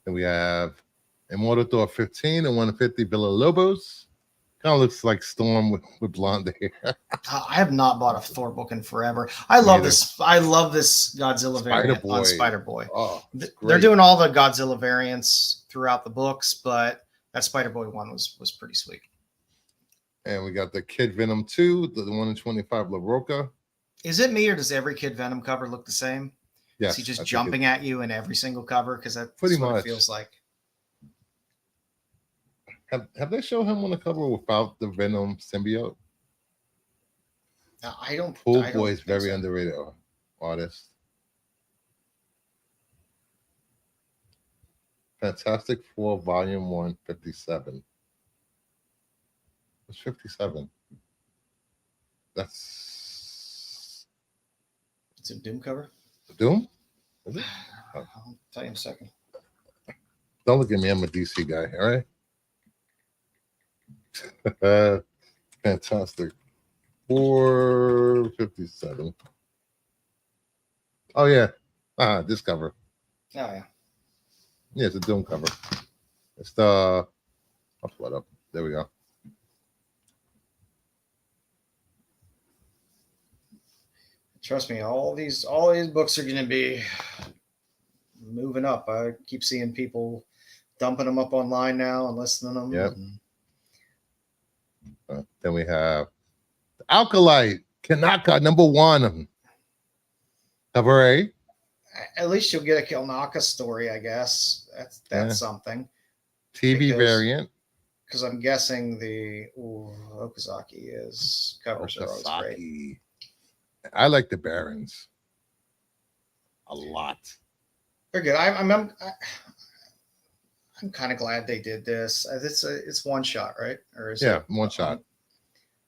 then we have Immortal Thor 15 and 150 Villalobos. Kind of looks like Storm with blonde hair. I have not bought a Thor book in forever. I love this Godzilla variant on Spider-Boy. Oh, they're doing all the Godzilla variants throughout the books, but that Spider-Boy one was pretty sweet. And we got the Kid Venom 2, the 1 in 25 LaRocca. Is it me, or does every Kid Venom cover look the same? Yes. Is he just jumping at you in every single cover? Because that's pretty what much it feels like. Have they shown him on the cover without the Venom symbiote? I don't. Pool Boy is very underrated artist. Fantastic Four Volume 1, 57. It's 57. It's a Doom cover. Doom? Is it? Oh. I'll tell you in a second. Don't look at me. I'm a DC guy. All right. Fantastic. 457. Oh yeah. This cover. Oh yeah. Yeah, it's a Doom cover. It's the I'll pull it up. There we go. Trust me, all these books are going to be moving up. I keep seeing people dumping them up online now and listening to them. Yep. Then we have the Alkalite Kanaka #1 cover A. At least you'll get a Kilnaka story, I guess. That's something. TV variant. Because I'm guessing the Okazaki covers are always great. I like the Barons a lot. They're good. I'm kind of glad they did this. It's one shot, right? Or is it one shot.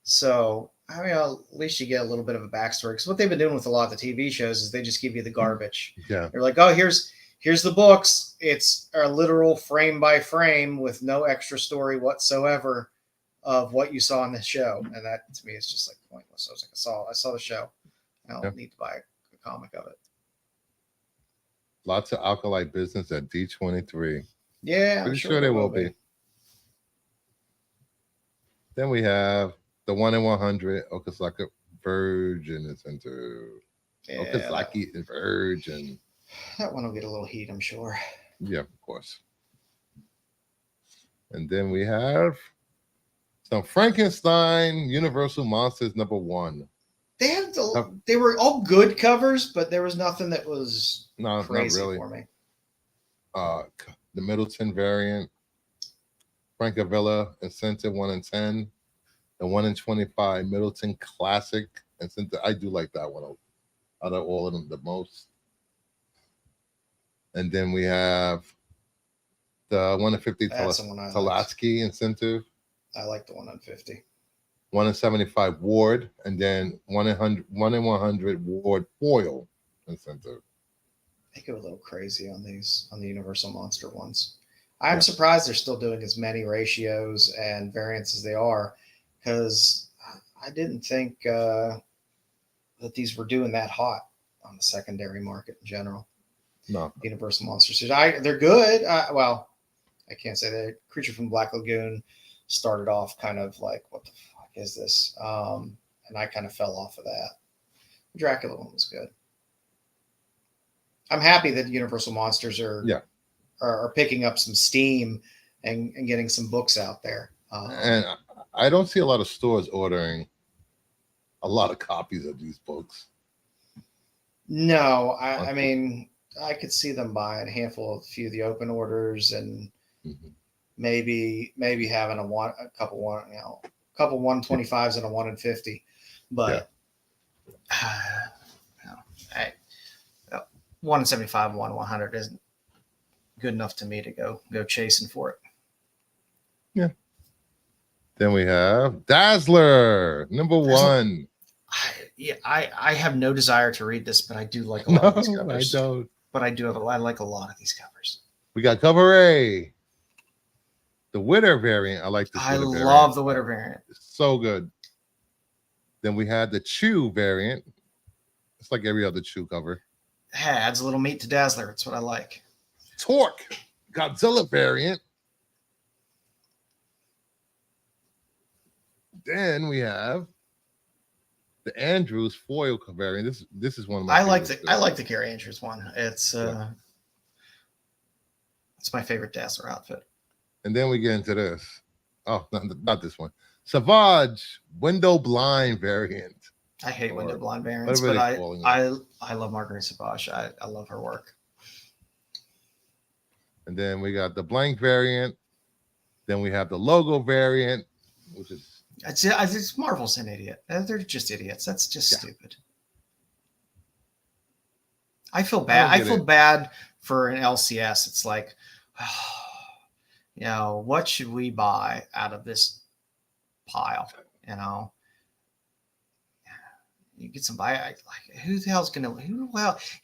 So I mean, at least you get a little bit of a backstory. Because what they've been doing with a lot of the TV shows is they just give you the garbage. Yeah, they're like, oh, here's the books. It's a literal frame by frame with no extra story whatsoever of what you saw in the show, and that to me is just like pointless. I was like, I saw the show. I don't need to buy a comic of it. Lots of Alkalite business at D23. Yeah, pretty sure there will be. Then we have the 1 in 100 Okazaki Virgin incentive. Okazaki Virgin. That one will get a little heat, I'm sure. Yeah, of course. And then we have some Frankenstein Universal Monsters #1. They were all good covers, but there was nothing that was crazy not really. for me. The Middleton variant, Francavilla Incentive 1 in 10, the 1 in 25 Middleton Classic Incentive. I do like that one out of all of them the most. And then we have the 1 in 50 Talatsky Incentive. I like the 1 in 50. 1 in 75 Ward, and then 1 in 100 Ward Foil Incentive. They go a little crazy on the Universal Monster ones. I'm surprised they're still doing as many ratios and variants as they are, because I didn't think that these were doing that hot on the secondary market in general. No. Universal Monsters. They're good. Well, I can't say that. Creature from Black Lagoon started off kind of like, what the fuck is this? And I kind of fell off of that. The Dracula one was good. I'm happy that Universal Monsters are picking up some steam and getting some books out there. And I don't see a lot of stores ordering a lot of copies of these books. No, I mean, I could see them buying a few of the open orders, and maybe having a couple 125s and a 1 in 50, but 1 in 75, 1 in 100 isn't good enough to me to go chasing for it. Yeah. Then we have Dazzler #1. I have no desire to read this, but I do like a lot of these covers. I don't. But I like a lot of these covers. We got cover A, the Witter variant. I like this. I love the Witter variant. It's so good. Then we had the Chew variant. It's like every other Chew cover. Adds a little meat to Dazzler. It's what I like. Torque Godzilla variant. Then we have the Andrews foil variant. This is one of my. I like the Gary Andrews one. It's it's my favorite Dazzler outfit. And then we get into this. Oh, not this one. Savage window blind variant. I hate window blind variants, but I love Marguerite Savage. I love her work. And then we got the blank variant. Then we have the logo variant, which is. It's Marvel's an idiot. They're just idiots. That's just stupid. I feel bad. I feel bad for an LCS. It's like, what should we buy out of this pile? You get some buy. Who the hell's gonna?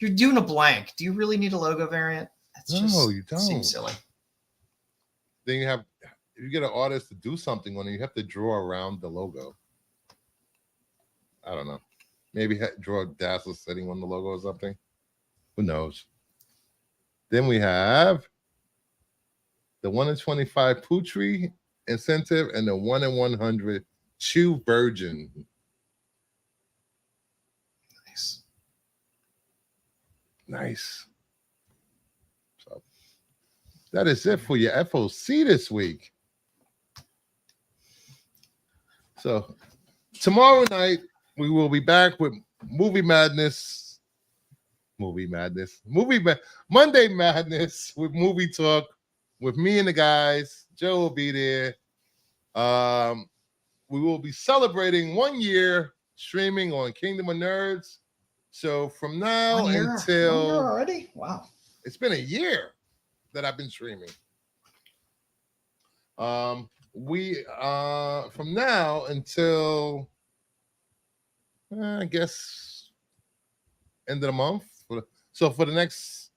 You're doing a blank. Do you really need a logo variant? You don't. Seems silly. Then if you get an artist to do something on it, you have to draw around the logo. I don't know. Maybe draw Dazzler sitting on the logo or something. Who knows? Then we have the 1 in 25 Putri Incentive and the 1 in 100 Chew Virgin. Nice. So that is it for your FOC this week. So tomorrow night we will be back with Monday Madness with movie talk with me and the guys. Joe will be there. We will be celebrating 1 year streaming on Kingdom of Nerds. So from now until already, wow, it's been a year that I've been streaming. We from now until I guess end of the month. So for the next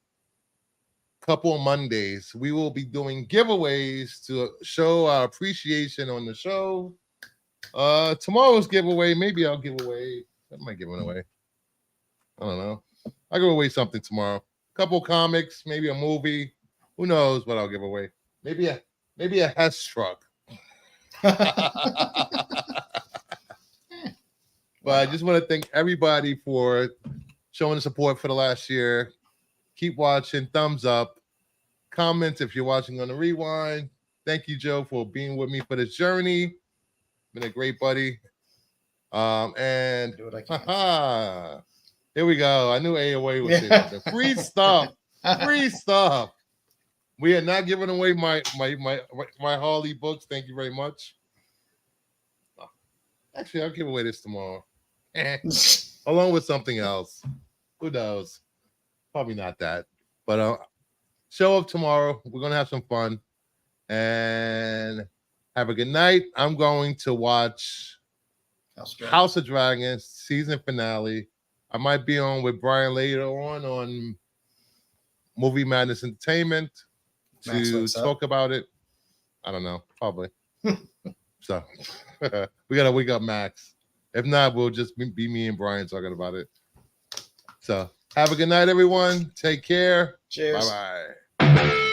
couple of Mondays, we will be doing giveaways to show our appreciation on the show. Tomorrow's giveaway, maybe I'll give away. What am I giving away? I don't know. I'll give away something tomorrow. A couple comics, maybe a movie. Who knows what I'll give away? Maybe a Hess truck. But I just want to thank everybody for showing the support for the last year. Keep watching. Thumbs up. comments if you're watching on the rewind. Thank you, Joe, for being with me for this journey. Been a great buddy. And Do what I can. Here we go. I knew AOA would say something. Free stuff. Free stuff. We are not giving away my Harley books. Thank you very much. Actually, I'll give away this tomorrow. Along with something else. Who knows? Probably not that. But show up tomorrow. We're gonna have some fun. And have a good night. I'm going to watch House of Dragons season finale. I might be on with Brian later on Movie Madness Entertainment to talk about it. I don't know, probably. So we gotta wake up Max. If not, we'll just be me and Brian talking about it. So have a good night, everyone. Take care. Cheers. Bye-bye.